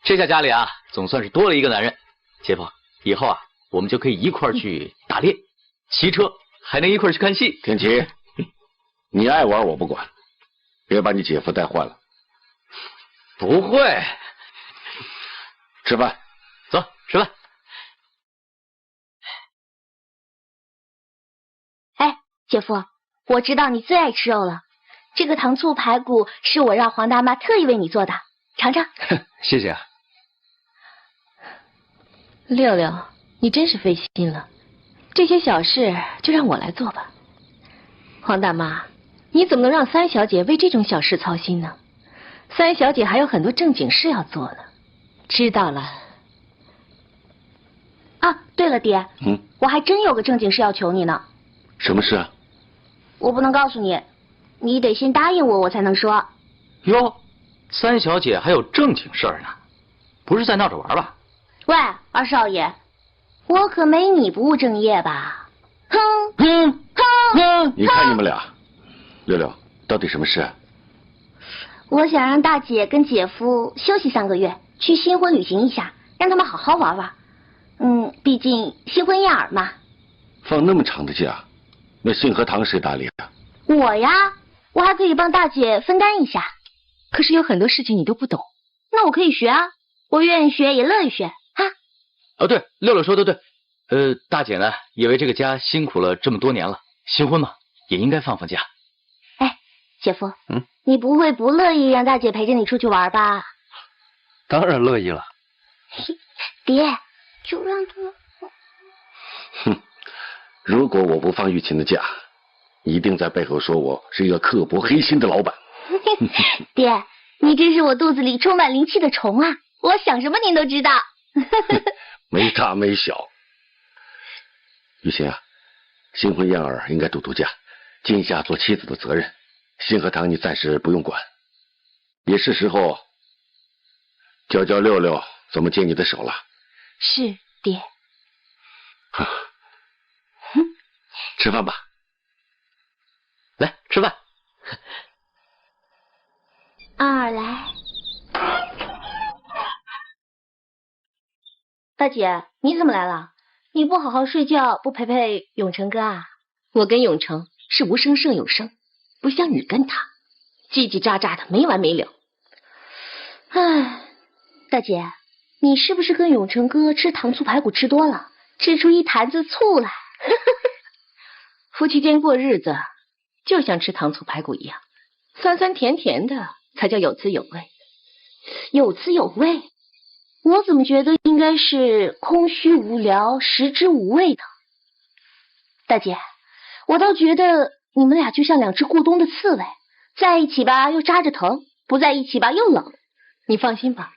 這下家裡啊，總算是多了一個男人。姐夫，以後啊，我們就可以一塊兒去打獵、騎車，還能一塊兒去看戲。天琪，你愛玩我不管，別把你姐夫帶壞了。不會。吃飯，走，吃飯。哎，姐夫，我知道你最愛吃肉了，這個糖醋排骨是我讓黃大媽特意為你做的，嘗嘗。謝謝啊。六六，你真是費心了，這些小事就讓我來做吧。黃大媽，你怎麼能讓三小姐為這種小事操心呢？三小姐還有很多正經事要做呢。知道了。啊，对了，爹，我還真有個正經事要求你呢。什麼事啊？我不能告訴你，你得先答應我，我才能說。喲，三小姐還有正經事兒呢，不是在鬧着玩吧？喂，二少爺，我可沒你不務正業吧？哼！你看你們倆，六六，到底什麼事？我想讓大姐跟姐夫休息3個月，去新婚旅行一下，讓他們好好玩玩。畢竟新婚燕爾嘛。放那麼長的假，那信和堂誰打理啊？我呀，我還可以幫大姐分擔一下。可是有很多事情你都不懂，那我可以學啊，我願意學也樂意學啊。哦，對，六六說的對，大姐呢也為這個家辛苦了這麼多年了，新婚嘛也應該放放假。哎，姐夫，你不會不樂意讓大姐陪着你出去玩吧？當然樂意了。爹，就讓他。如果我不放玉琴的假，一定在背後說我是一個刻薄黑心的老闆。爹，你真是我肚子裡充滿靈氣的蟲啊！我想什麼您都知道。沒大沒小。玉琴啊，新婚燕爾應該度度假，盡一下做妻子的責任。信和堂你暫時不用管，也是時候教教六六怎麼接你的手了。是，爹。吃飯吧。來，吃飯。二來。大姐，你怎麼來了？你不好好睡覺，不陪陪永成哥啊？我跟永成是無聲勝有聲，不像你跟他嘰嘰喳喳的沒完沒了。唉，大姐，你是不是跟永成哥吃糖醋排骨吃多了，吃出一壇子醋來？夫妻間過日子就像吃糖醋排骨一樣，酸酸甜甜的才叫有滋有味。有滋有味？我怎麼覺得應該是空虛無聊、食之無味的？大姐，我倒覺得你們倆就像兩隻過冬的刺蝟，在一起吧又扎着疼，不在一起吧又冷。你放心吧，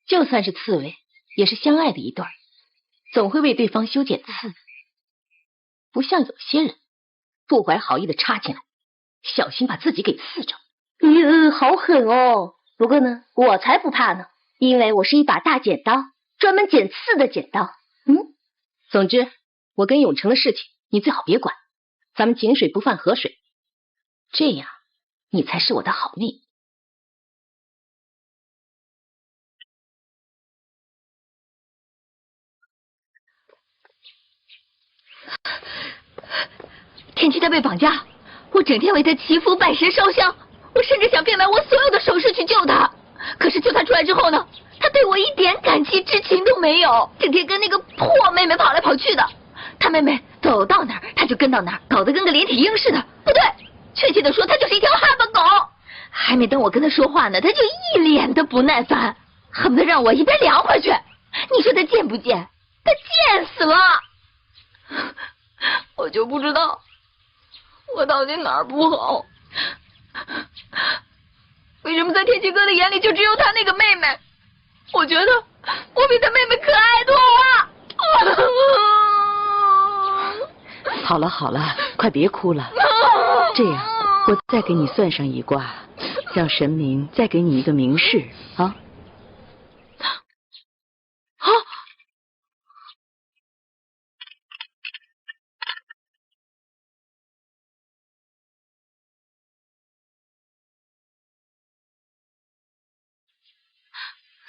就算是刺蝟，也是相愛的一對，總會為對方修剪刺。不像有些人不懷好意的插進來，小心把自己給刺着。好狠哦！不過呢，我才不怕呢，因為我是一把大剪刀，專門剪刺的剪刀。總之，我跟永成的事情你最好別管，咱們井水不犯河水，這樣你才是我的好命。天琪他被綁架，我整天為他祈福拜神燒香，我甚至想變賣我所有的首飾去救他。可是救他出來之後呢，他對我一點感激之情都沒有，整天跟那個破妹妹跑來跑去的。他妹妹走到哪兒他就跟到哪兒，搞得跟個連體嬰似的。不對，確切的說他就是一條哈巴狗。還沒等我跟他說話呢，他就一臉的不耐煩，恨不得讓我一边凉快去。你说他贱不贱？他贱死了！我就不知道我到底哪儿不好，为什么在天齐哥的眼里就只有他那个妹妹？我觉得我比他妹妹可爱多了。好了好了，快別哭了。這樣，我再給你算上一卦，讓神明再給你一個明示啊。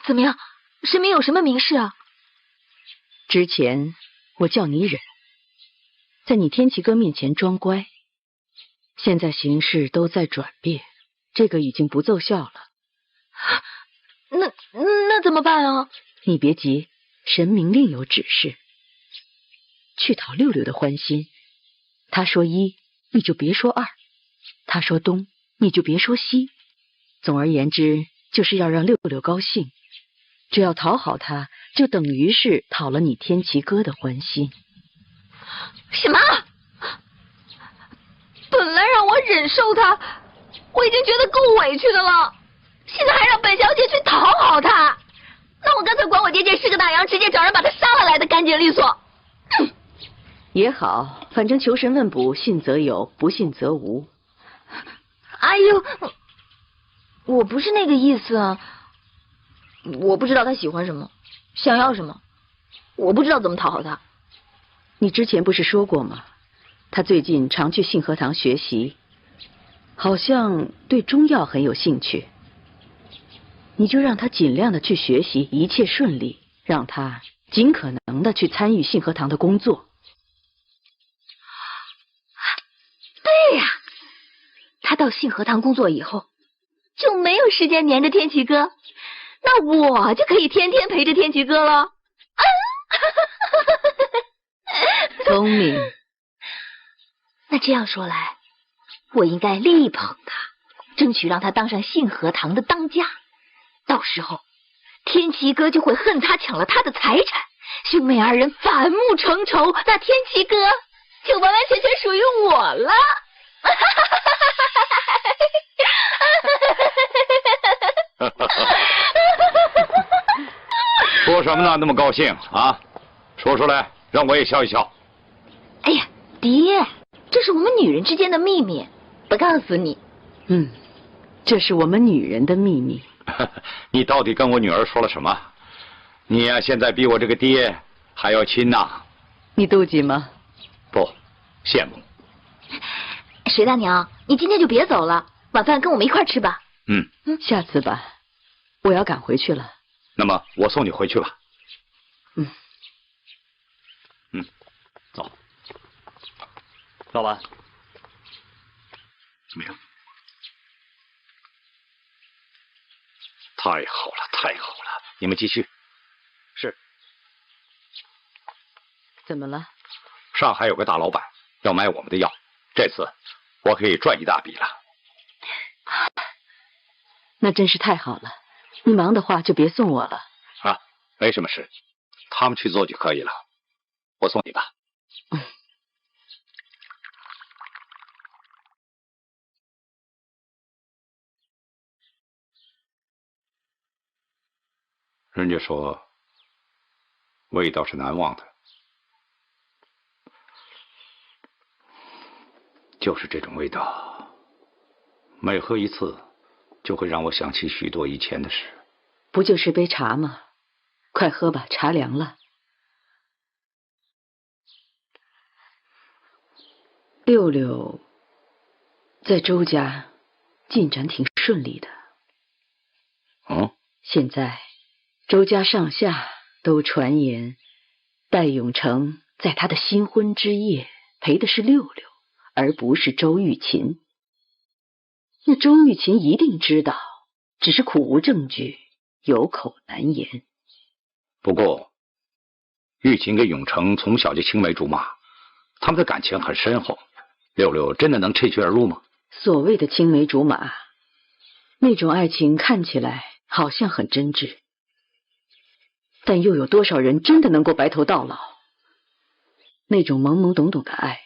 怎麼樣？神明有什麼明示啊？之前我叫你忍，在你天齊哥面前裝乖，現在形勢都在轉變，這個已經不奏效了。那怎麼辦啊？你別急，神明另有指示。去討六六的歡心，他說一，你就別說二；他說東，你就別說西。總而言之，就是要讓六六高興。只要討好他，就等於是討了你天齊哥的歡心。什麼？本來讓我忍受他，我已經覺得夠委屈的了，現在還讓本小姐去討好他，那我乾脆管我爹爹是個大洋，直接找人把他殺了來的乾淨利索。也好，反正求神問卜，信則有，不信則無。哎呦，我不是那個意思啊。我不知道他喜歡什麼，想要什麼，我不知道怎麼討好他。你之前不是說過嗎？他最近常去信和堂學習，好像對中藥很有興趣。你就讓他盡量的去學習，一切順利，讓他盡可能的去參與信和堂的工作。對呀，他到信和堂工作以後，就沒有時間黏着天齊哥。那我就可以天天陪着天齊哥了。聰明。那這樣說來，我應該力捧他，爭取讓他當上信和堂的當家。到時候，天齊哥就會恨他搶了他的財產，兄妹二人反目成仇，那天齊哥就完完全全屬於我了。說什麼呢？那麼高興啊！說出來，讓我也笑一笑。哎呀，爹，這是我們女人之間的秘密，不告訴你。這是我們女人的秘密。你到底跟我女兒說了什麼？你呀，現在比我這個爹還要親吶。你妒忌嗎？不，羨慕。水大娘，你今天就別走了，晚飯跟我們一塊吃吧。下次吧，我要趕回去了。那麼我送你回去吧。走。老闆，怎麼樣？太好了，太好了！你們繼續。是。怎麼了？上海有個大老闆要買我們的藥，這次我可以賺一大筆了。那真是太好了。你忙的話就別送我了。啊，沒什麼事，他們去做就可以了。我送你吧。人家說味道是難忘的，就是這種味道，每喝一次就會讓我想起許多以前的事。不就是杯茶嗎？快喝吧，茶涼了。六六在周家進展挺順利的。現在周家上下都傳言戴永成在他的新婚之夜陪的是六六，而不是周玉琴。那周玉琴一定知道，只是苦無證據，有口難言。不過玉琴跟永成從小就青梅竹馬，他們的感情很深厚，六六真的能趁虛而入嗎？所謂的青梅竹馬，那種愛情看起來好像很真挚，但又有多少人真的能夠白头到老？那种懵懵懂懂的爱，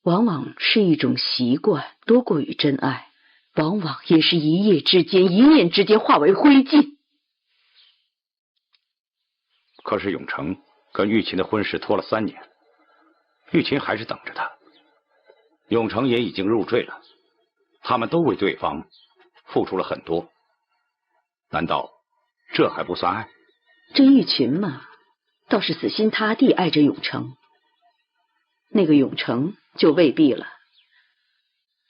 往往是一种習慣多過於真愛，往往也是一夜之間、一念之間化為灰燼。可是永成跟玉琴的婚事拖了3年，玉琴还是等着他，永成也已經入贅了，他們都為對方付出了很多，難道這還不算愛？這玉琴嘛，倒是死心塌地愛着永成，那個永成就未必了。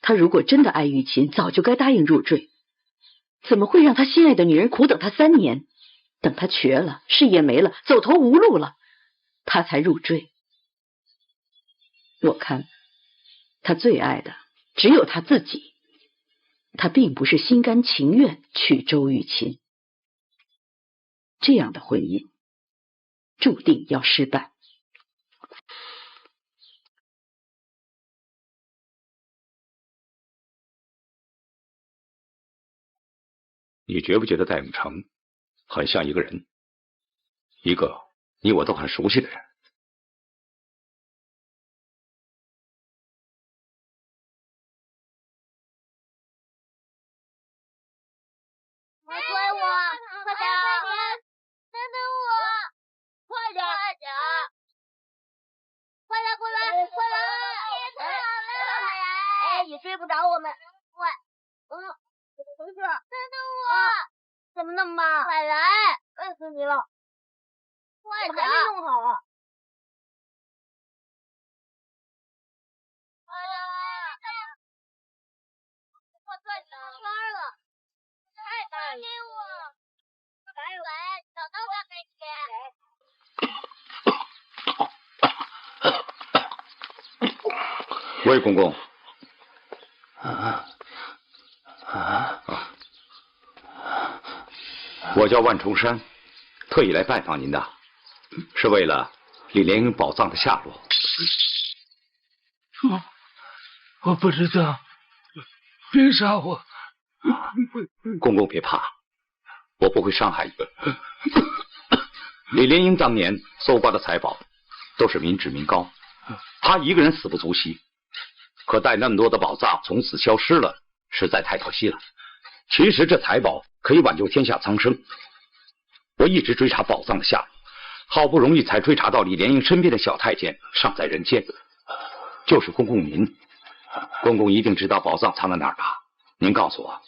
他如果真的愛玉琴，早就該答應入贅，怎麼會讓他心愛的女人苦等他3年？等他瘸了，事業沒了，走投無路了，他才入贅。我看他最愛的只有他自己，他並不是心甘情願娶周玉琴。這樣的婚姻注定要失敗。你覺不覺得戴永成很像一個人，一個你我都很熟悉的人？快追我！快点！等等我！快点！快来！快来！快来！太好了！哎，也追不着我们。快！怎么回事？等等我！怎么那么慢？快来！累死你了！快点！还没弄好啊！快来！我转圈了。太大了！给我！来，找到我给魏公公。我叫万重山，特意来拜訪您的，是為了李蓮英寶藏的下落。我不知道，別殺我。公公別怕，我不會傷害你。李蓮英當年搜刮的財寶都是民脂民膏，他一個人死不足惜，可帶那麼多的寶藏從此消失了，實在太可惜了。其實這財寶可以挽救天下蒼生，我一直追查寶藏的下落，好不容易才追查到李蓮英身邊的小太監尚在人間，就是公公您。公公一定知道寶藏藏在哪兒吧？您告訴我，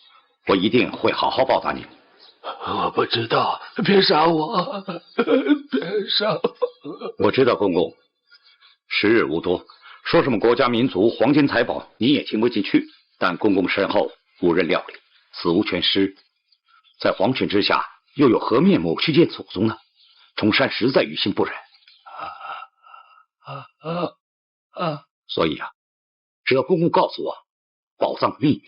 我一定會好好報答您。我不知道，別殺我，別殺我。我知道公公，時日無多，說什麼國家民族黃金財寶，你也聽不進去。但公公身後無人料理，死無全屍，在黃泉之下，又有何面目去見祖宗呢？重山實在於心不忍。所以啊，只要公公告訴我寶藏的秘密，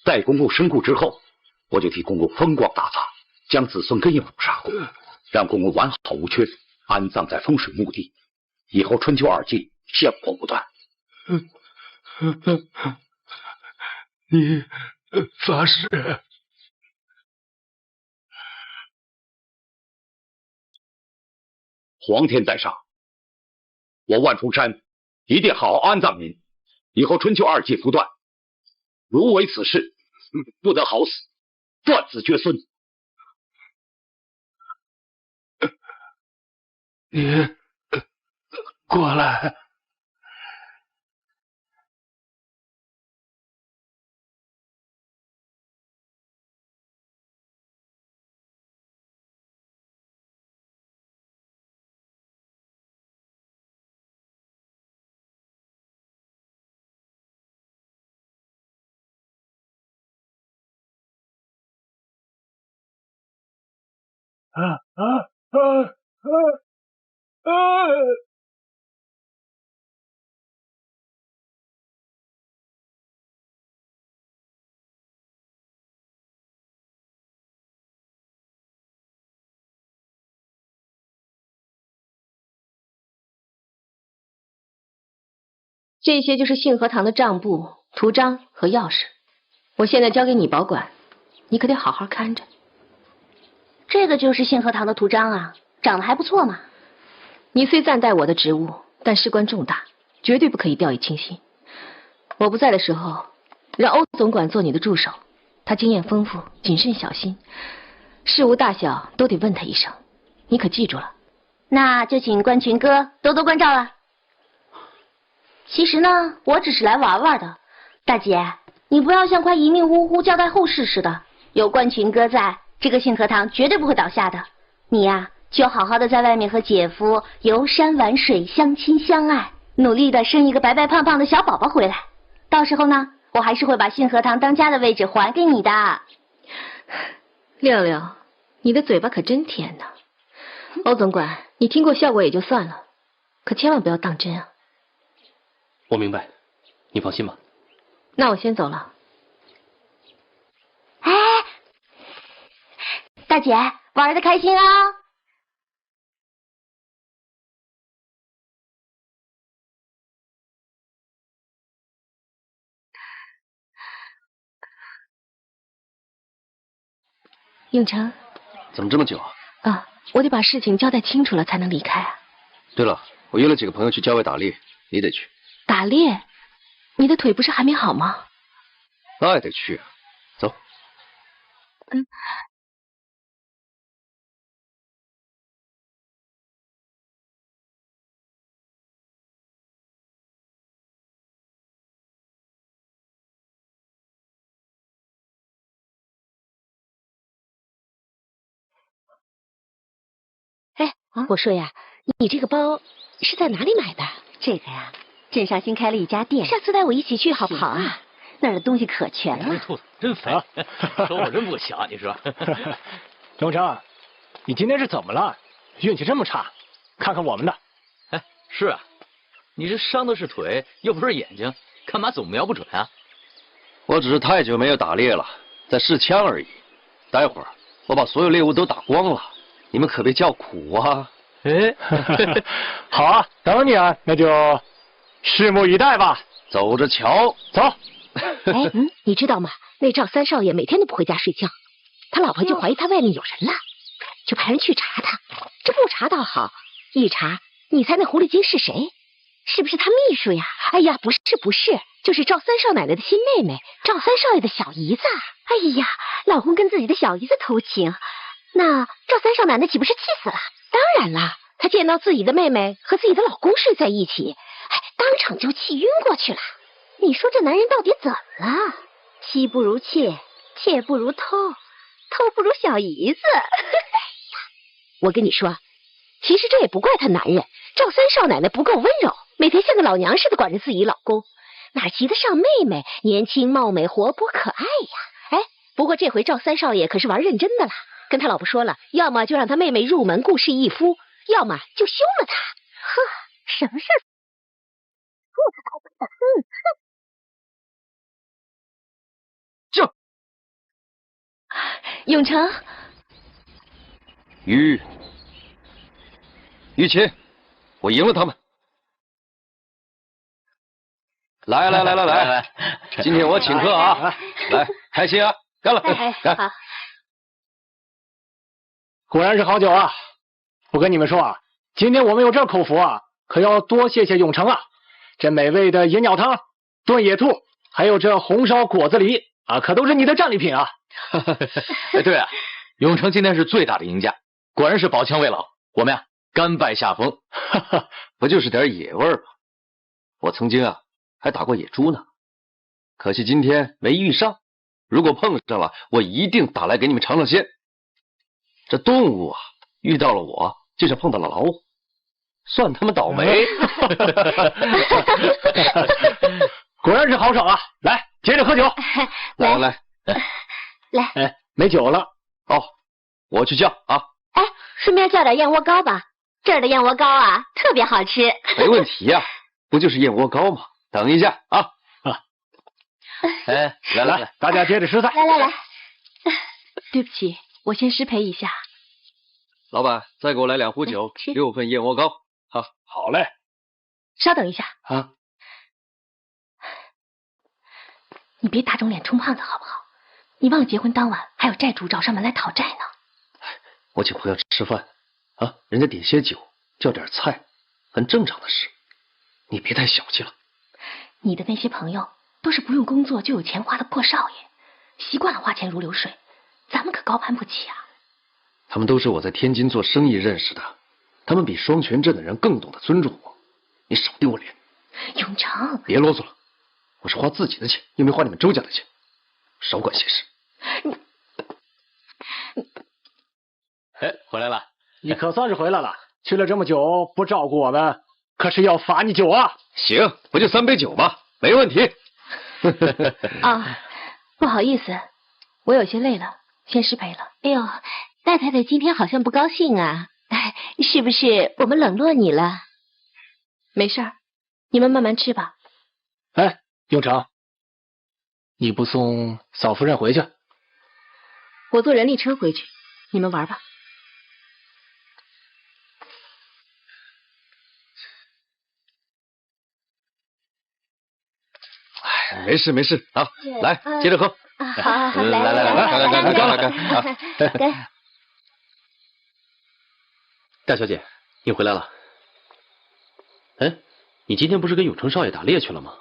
待公公身故之後，我就替公公風光大葬，將子孫根也補上，讓公公完好無缺，安葬在風水墓地，以後春秋二季，香火不斷。你發誓？皇天在上，我萬重山一定好好安葬您，以後春秋二季不斷，如違此事，不得好死，斷子絕孫。你過來。這些就是信和堂的賬簿、圖章和鑰匙，我現在交給你保管，你可得好好看着。这个就是信和堂的图章啊，长得还不错嘛。你虽暂代我的职务，但事关重大，绝对不可以掉以轻心。我不在的时候，让欧总管做你的助手，他经验丰富，謹慎小心，事无大小都得問他一聲，你可記住了？那就請關群哥多多關照了。其實呢，我只是來玩玩的。大姐，你不要像快一命嗚呼交代後事似的，有關群哥在，這個信和堂絕對不會倒下的。你呀，就好好的在外面和姐夫遊山玩水，相親相愛，努力的生一個白白胖胖的小寶寶回來。到時候呢，我還是會把信和堂當家的位置還給你的。亮亮，你的嘴巴可真甜呢。歐總管，你聽過效果也就算了，可千萬不要當真啊。我明白，你放心吧。那我先走了。哎，大姐，玩得開心啊！永成，怎么这麼久啊？啊，我得把事情交代清楚了才能離開啊。對了，我約了幾個朋友去郊外打獵，你得去。打獵？你的腿不是還沒好嗎？那也得去啊，走。嗯。哎，我說呀，你這個包是在哪裡買的？這個呀，鎮上新開了一家店，下次帶我一起去好不好啊？那兒的東西可全了。兔子真煩，收穫真不小，你說。永成，你今天是怎麼了？運氣這麼差？看看我們的。哎，是啊，你這傷的是腿，又不是眼睛，幹嘛總瞄不準啊？我只是太久沒有打獵了，在試槍而已。待會兒我把所有獵物都打光了，你們可別叫苦啊！哎，好啊，等你啊，那就拭目以待吧。走着瞧，走。哎，你知道嗎？那趙三少爺每天都不回家睡覺，他老婆就懷疑他外面有人了，就派人去查他。這不查倒好，一查，你猜那狐狸精是誰？是不是他秘書呀？哎呀，不是，就是趙三少奶奶的親妹妹，趙三少爺的小姨子。哎呀，老公跟自己的小姨子偷情，那趙三少奶奶豈不是氣死了？當然了，她見到自己的妹妹和自己的老公睡在一起，哎，當場就氣暈過去了。你說這男人到底怎麼了？妻不如妾，妾不如偷，偷不如小姨子。哎呀，我跟你說，其實這也不怪他男人，趙三少奶奶不夠溫柔，每天像個老娘似的管着自己老公，哪及得上妹妹年輕貌美活潑可愛呀？哎，不過這回趙三少爺可是玩認真的了，跟他老婆說了，要麼就讓他妹妹入門顧氏一夫，要麼就休了他。呵，什麼事兒？不他倒霉的，就永成，玉琴，我贏了他們。來，今天我請客啊！來，開心啊！幹了，幹！果然是好酒啊！我跟你們說啊，今天我們有這口福啊，可要多謝謝永成啊！這美味的野鳥湯、燉野兔，還有這紅燒果子狸啊，可都是你的戰利品啊！哎，對啊，永成今天是最大的贏家，果然是寶槍未老，我們呀甘拜下風。不就是點野味嗎？我曾經啊還打過野豬呢，可惜今天沒遇上。如果碰上了，我一定打來給你們嘗嘗鮮。這動物啊，遇到了我，就像碰到了老虎，算他們倒霉。果然是豪爽啊！來，接着喝酒。來，哎，沒酒了。哦，我去叫啊。哎，順便叫點燕窩糕吧，這兒的燕窩糕啊特別好吃。沒問題呀，不就是燕窩糕嗎？等一下啊。哎，來，大家接着吃菜。來，對不起，我先失陪一下。老闆，再給我來2壺酒，6份燕窩糕。好嘞。稍等一下啊。你別打腫臉充胖子好不好？你忘了結婚當晚還有債主找上門來討債呢。我請朋友吃飯啊，人家點些酒，叫点菜，很正常的事。你别太小气了。你的那些朋友都是不用工作就有钱花的破少爷，习惯了花钱如流水，咱们可高攀不起啊。他们都是我在天津做生意认识的，他们比双泉镇的人更懂得尊重我。你少丢我脸。永成，别啰嗦了，我是花自己的钱，又没花你们周家的钱，少管闲事。哎，回来了。你可算是回来了，去了这么久不照顾我们，可是要罚你酒啊！行，不就3杯酒吗？没問題。啊，不好意思，我有些累了，先失陪了。哎呦，大太太今天好像不高興啊，是不是我們冷落你了？沒事兒，你們慢慢吃吧。哎，永成，你不送嫂夫人回去？我坐人力車回去，你們玩吧。哎，没事没事啊，来，接着喝。好，来，干。大小姐，你回来了。哎，你今天不是跟永成少爷打猎去了吗？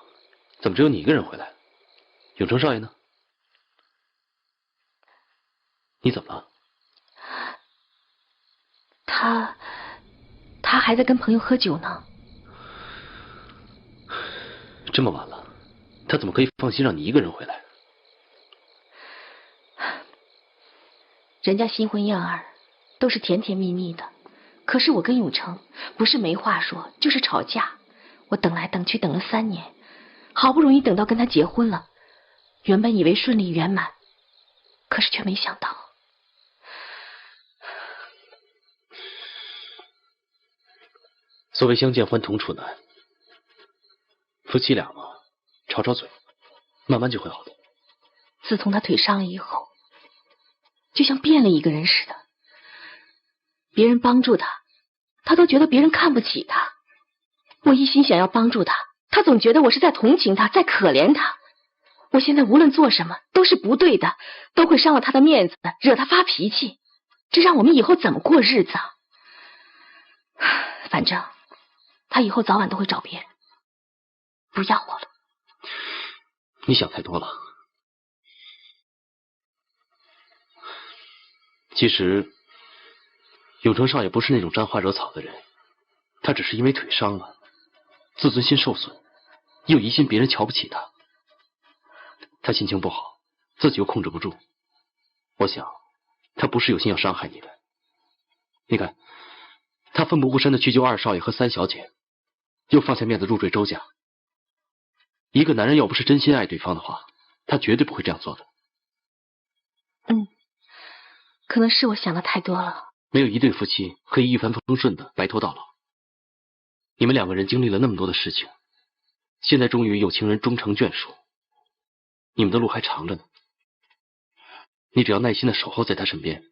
怎么只有你一个人回来？永成少爷呢？你怎么了？他还在跟朋友喝酒呢。这么晚了，他怎么可以放心讓你一個人回來？人家新婚燕爾，都是甜甜蜜蜜的。可是我跟永成不是沒話說，就是吵架。我等來等去等了3年，好不容易等到跟他結婚了，原本以為順利圓滿，可是卻沒想到。所謂相見歡同處難，夫妻倆嘛，吵吵嘴，慢慢就會好的。自從他腿傷了以後，就像變了一個人似的。別人幫助他，他都覺得別人看不起他。我一心想要幫助他，他總覺得我是在同情他，在可憐他。我現在無論做什麼都是不對的，都會傷了他的面子，惹他發脾氣。這讓我們以後怎麼過日子啊？反正他以後早晚都會找別人，不要我了。你想太多了。其實永成少爺不是那種沾花惹草的人，他只是因為腿傷了，自尊心受損，又疑心別人瞧不起他。他心情不好，自己又控制不住。我想他不是有心要傷害你的。你看他奮不顧身的去救2少爺和3小姐，又放下面子入贅周家。一個男人要不是真心愛對方的話，他絕對不會這樣做的。可能是我想的太多了。沒有一對夫妻可以一帆風順的白頭到老。你們2個人經歷了那麼多的事情，現在終於有情人終成眷屬，你們的路還長着呢。你只要耐心的守候在他身邊，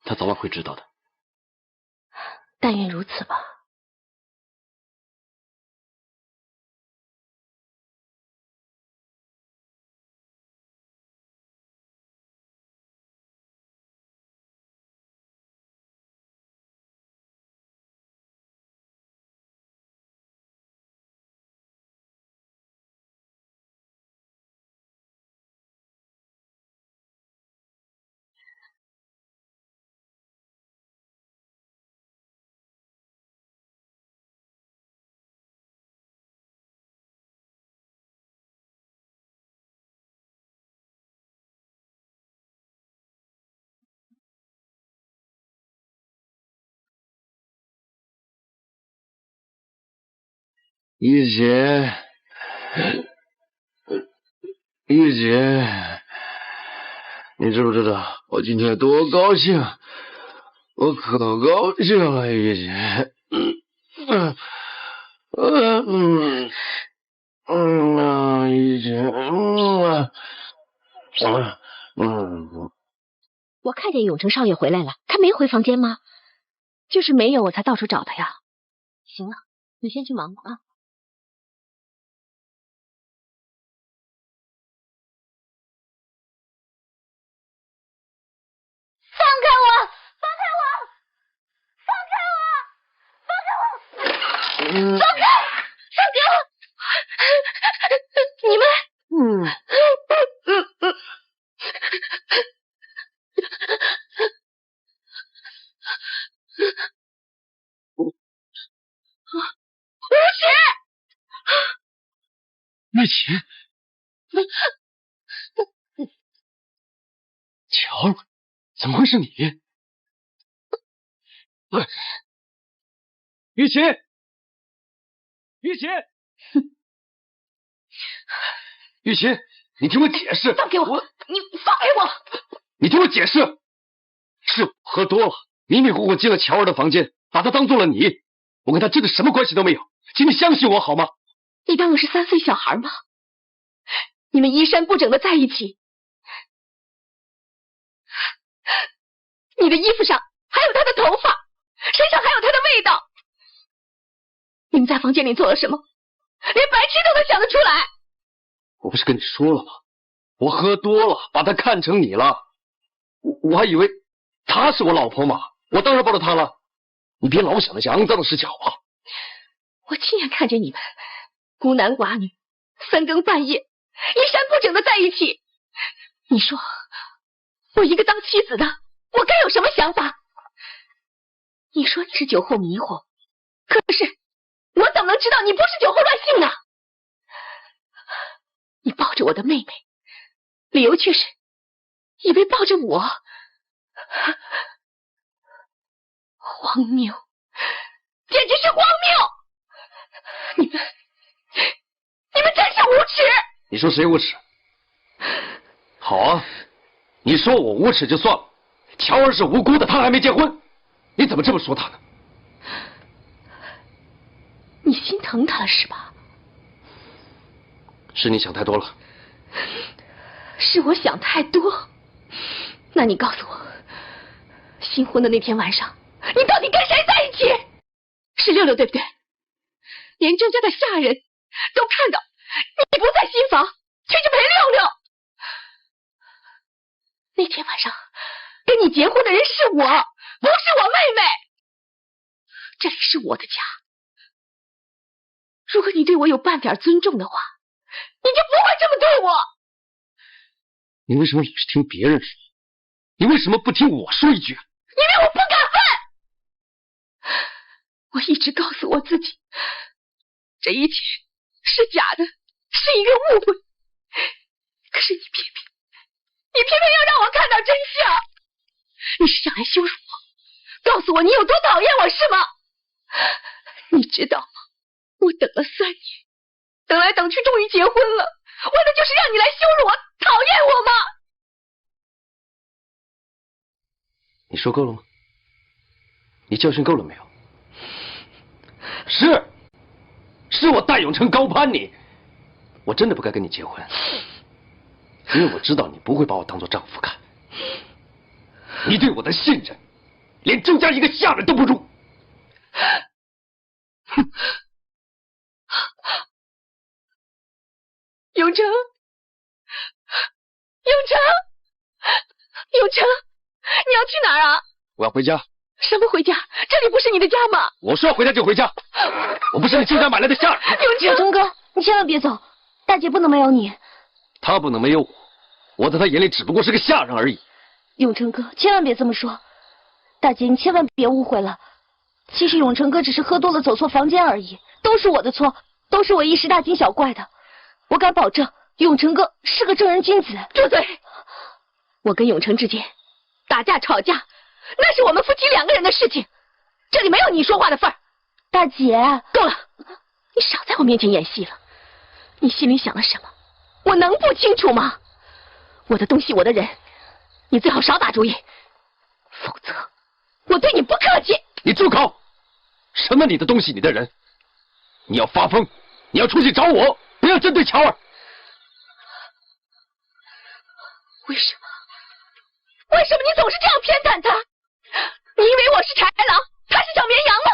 他早晚會知道的。但願如此吧。玉姐，玉姐，你知不知道我今天多高興？我可高興了，玉姐。玉姐，我看見永成少爺回來了，他沒回房間嗎？就是沒有，我才到處找他呀。行了，你先去忙吧啊。開我！放開我！放開我！放開我！放開！你们，玉琴，乔儿，怎么会是你？玉琴，玉琴，玉琴，你听我解释！放开我！你放开我！你听我解释！是我喝多了，迷迷糊糊进了乔儿的房间，把她当做了你。我跟她真的什么關係都沒有，請你相信我好嗎？你當我是3歲小孩嗎？你們衣衫不整的在一起，你的衣服上還有他的頭髮，身上還有他的味道。你們在房間裡做了什麼？連白痴都能想得出來。我不是跟你說了嗎？我喝多了，把她看成你了。我還以為她是我老婆嘛，我當然抱着她了。你別老想那些骯髒的事情好吧？我親眼看着你們孤男寡女3更半夜衣衫不整的在一起，你說我一個當妻子的，我該有什麼想法？你說你是酒後迷惑，可是我怎麼能知道你不是酒後亂性呢？你抱着我的妹妹，理由卻是以為抱着我。荒謬，簡直是荒謬！你們真是無恥！你說誰無恥？好啊，你說我無恥就算了。喬兒是無辜的，她還沒結婚，你怎麼這麼說她呢？你心疼她了是吧？是你想太多了。是我想太多？那你告訴我，新婚的那天晚上，你到底跟誰在一起？是六六對不對？連周家的下人都看到你不在新房，卻去陪六六。那天晚上跟你結婚的人是我，不是我妹妹。這裡是我的家，如果你對我有半點尊重的話，你就不會這麼對我。你為什麼老是聽別人說？你為什麼不聽我說一句？因為我不敢問。我一直告訴我自己，這一切是假的，是一個誤會。可是你偏偏要讓我看到真相。你是想來羞辱我，告訴我你有多討厭我是嗎？你知道嗎？我等了3年，等來等去終於結婚了，為的就是讓你來羞辱我，討厭我嗎？你說夠了嗎？你教訓夠了沒有？是我戴永成高攀你，我真的不該跟你結婚，因為我知道你不會把我當做丈夫看，你對我的信任連周家一個下人都不如。哼！永成，你要去哪兒啊？我要回家。什麼回家？這裡不是你的家嗎？我說要回家就回家，我不是你周家買來的下人。永成哥，你千萬別走，大姐不能沒有你。她不能沒有我，我在她眼裡只不過是個下人而已。永成哥，千萬別這麼說，大姐你千萬別誤會了。其實永成哥只是喝多了走錯房間而已，都是我的錯，都是我一時大驚小怪的。我敢保證，永成哥是個正人君子。住嘴！我跟永成之間打架吵架，那是我們夫妻2個人的事情，這裡沒有你說話的份兒。大姐，夠了，你少在我面前演戲了。你心裡想了什麼，我能不清楚嗎？我的東西，我的人，你最好少打主意，否則我對你不客氣。你住口！什麼你的東西，你的人？你要發瘋，你要出去找我，不要針對喬兒。為什麼你總是這樣偏袒他？你以為我是豺狼，他是小綿羊嗎？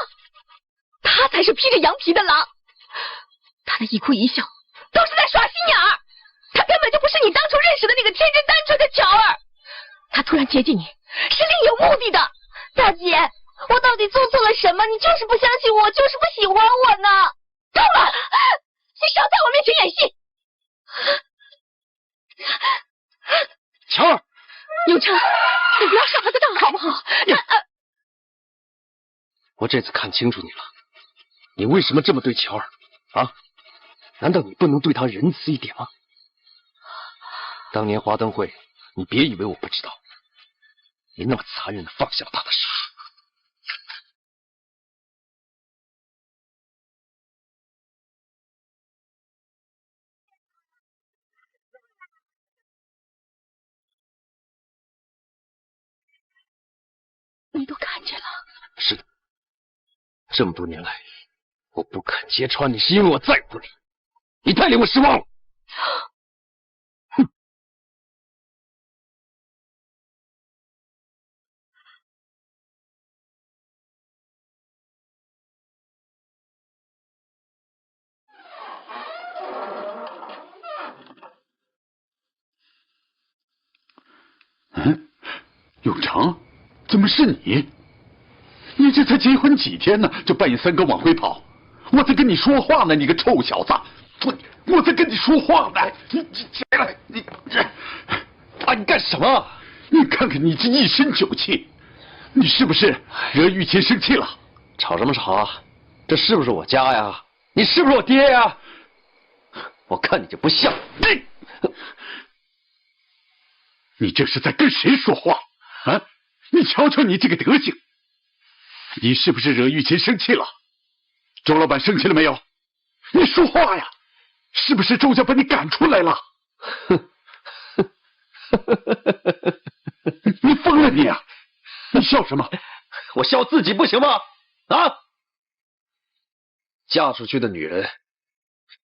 他才是披着羊皮的狼。他的一哭一笑都是在耍心眼兒，他根本就不是你當初認識的那個天真單純的喬兒。他突然接近你，是另有目的的。大姐，我到底做错了什么？你就是不相信我，就是不喜欢我呢？够了，你少在我面前演戏。乔儿，永成，你不要上他的当好不好？我这次看清楚你了，你为什么这么对乔儿啊？难道你不能对她仁慈一点吗？当年华灯会，你别以为我不知道，你那么残忍的放下了她的手。你都看见了？是的，这么多年来，我不肯揭穿你，是因为我在乎你。你太令我失望了。嗯，永成，怎么是你？你这才结婚几天呢，就半夜三更往回跑？我在跟你说话呢，你个臭小子！我在跟你说话呢，你起来，你干什么？你看看你这一身酒气，你是不是惹玉琴生气了？吵什么吵啊？这是不是我家呀？你是不是我爹呀？我看你就不像。你这是在跟谁说话啊？你瞧瞧你这个德行，你是不是惹玉琴生气了？周老板生气了没有？你说话呀！是不是周家把你赶出来了？你疯了你啊！你笑什么？我笑自己不行吗？啊！嫁出去的女人，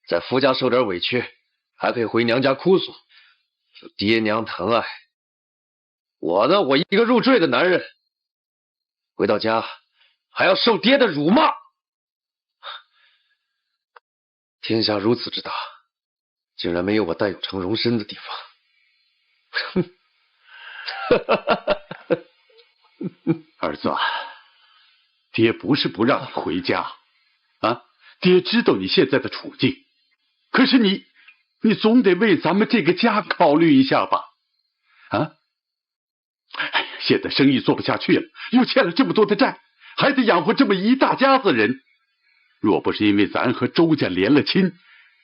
在夫家受点委屈，還可以回娘家哭訴，有爹娘疼愛。我一個入贅的男人，回到家還要受爹的辱罵。天下如此之大，竟然沒有我戴永成容身的地方。兒子，爹不是不讓你回家啊，爹知道你現在的處境，可是你總得為咱們這個家考慮一下吧？啊？哎呀，現在生意做不下去了，又欠了這麼多的債，還得養活這麼一大家子人。若不是因為咱和周家連了親，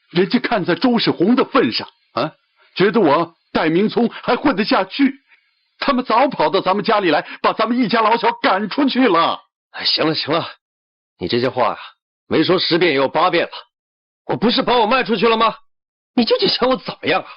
人家看在周世宏的份上啊，覺得我戴明聰還混得下去，他們早跑到咱們家裡來，把咱們一家老小趕出去了。哎，行了行了，你這些話呀，沒說10遍也有8遍了。我不是把我賣出去了嗎？你究竟想我怎麼樣啊？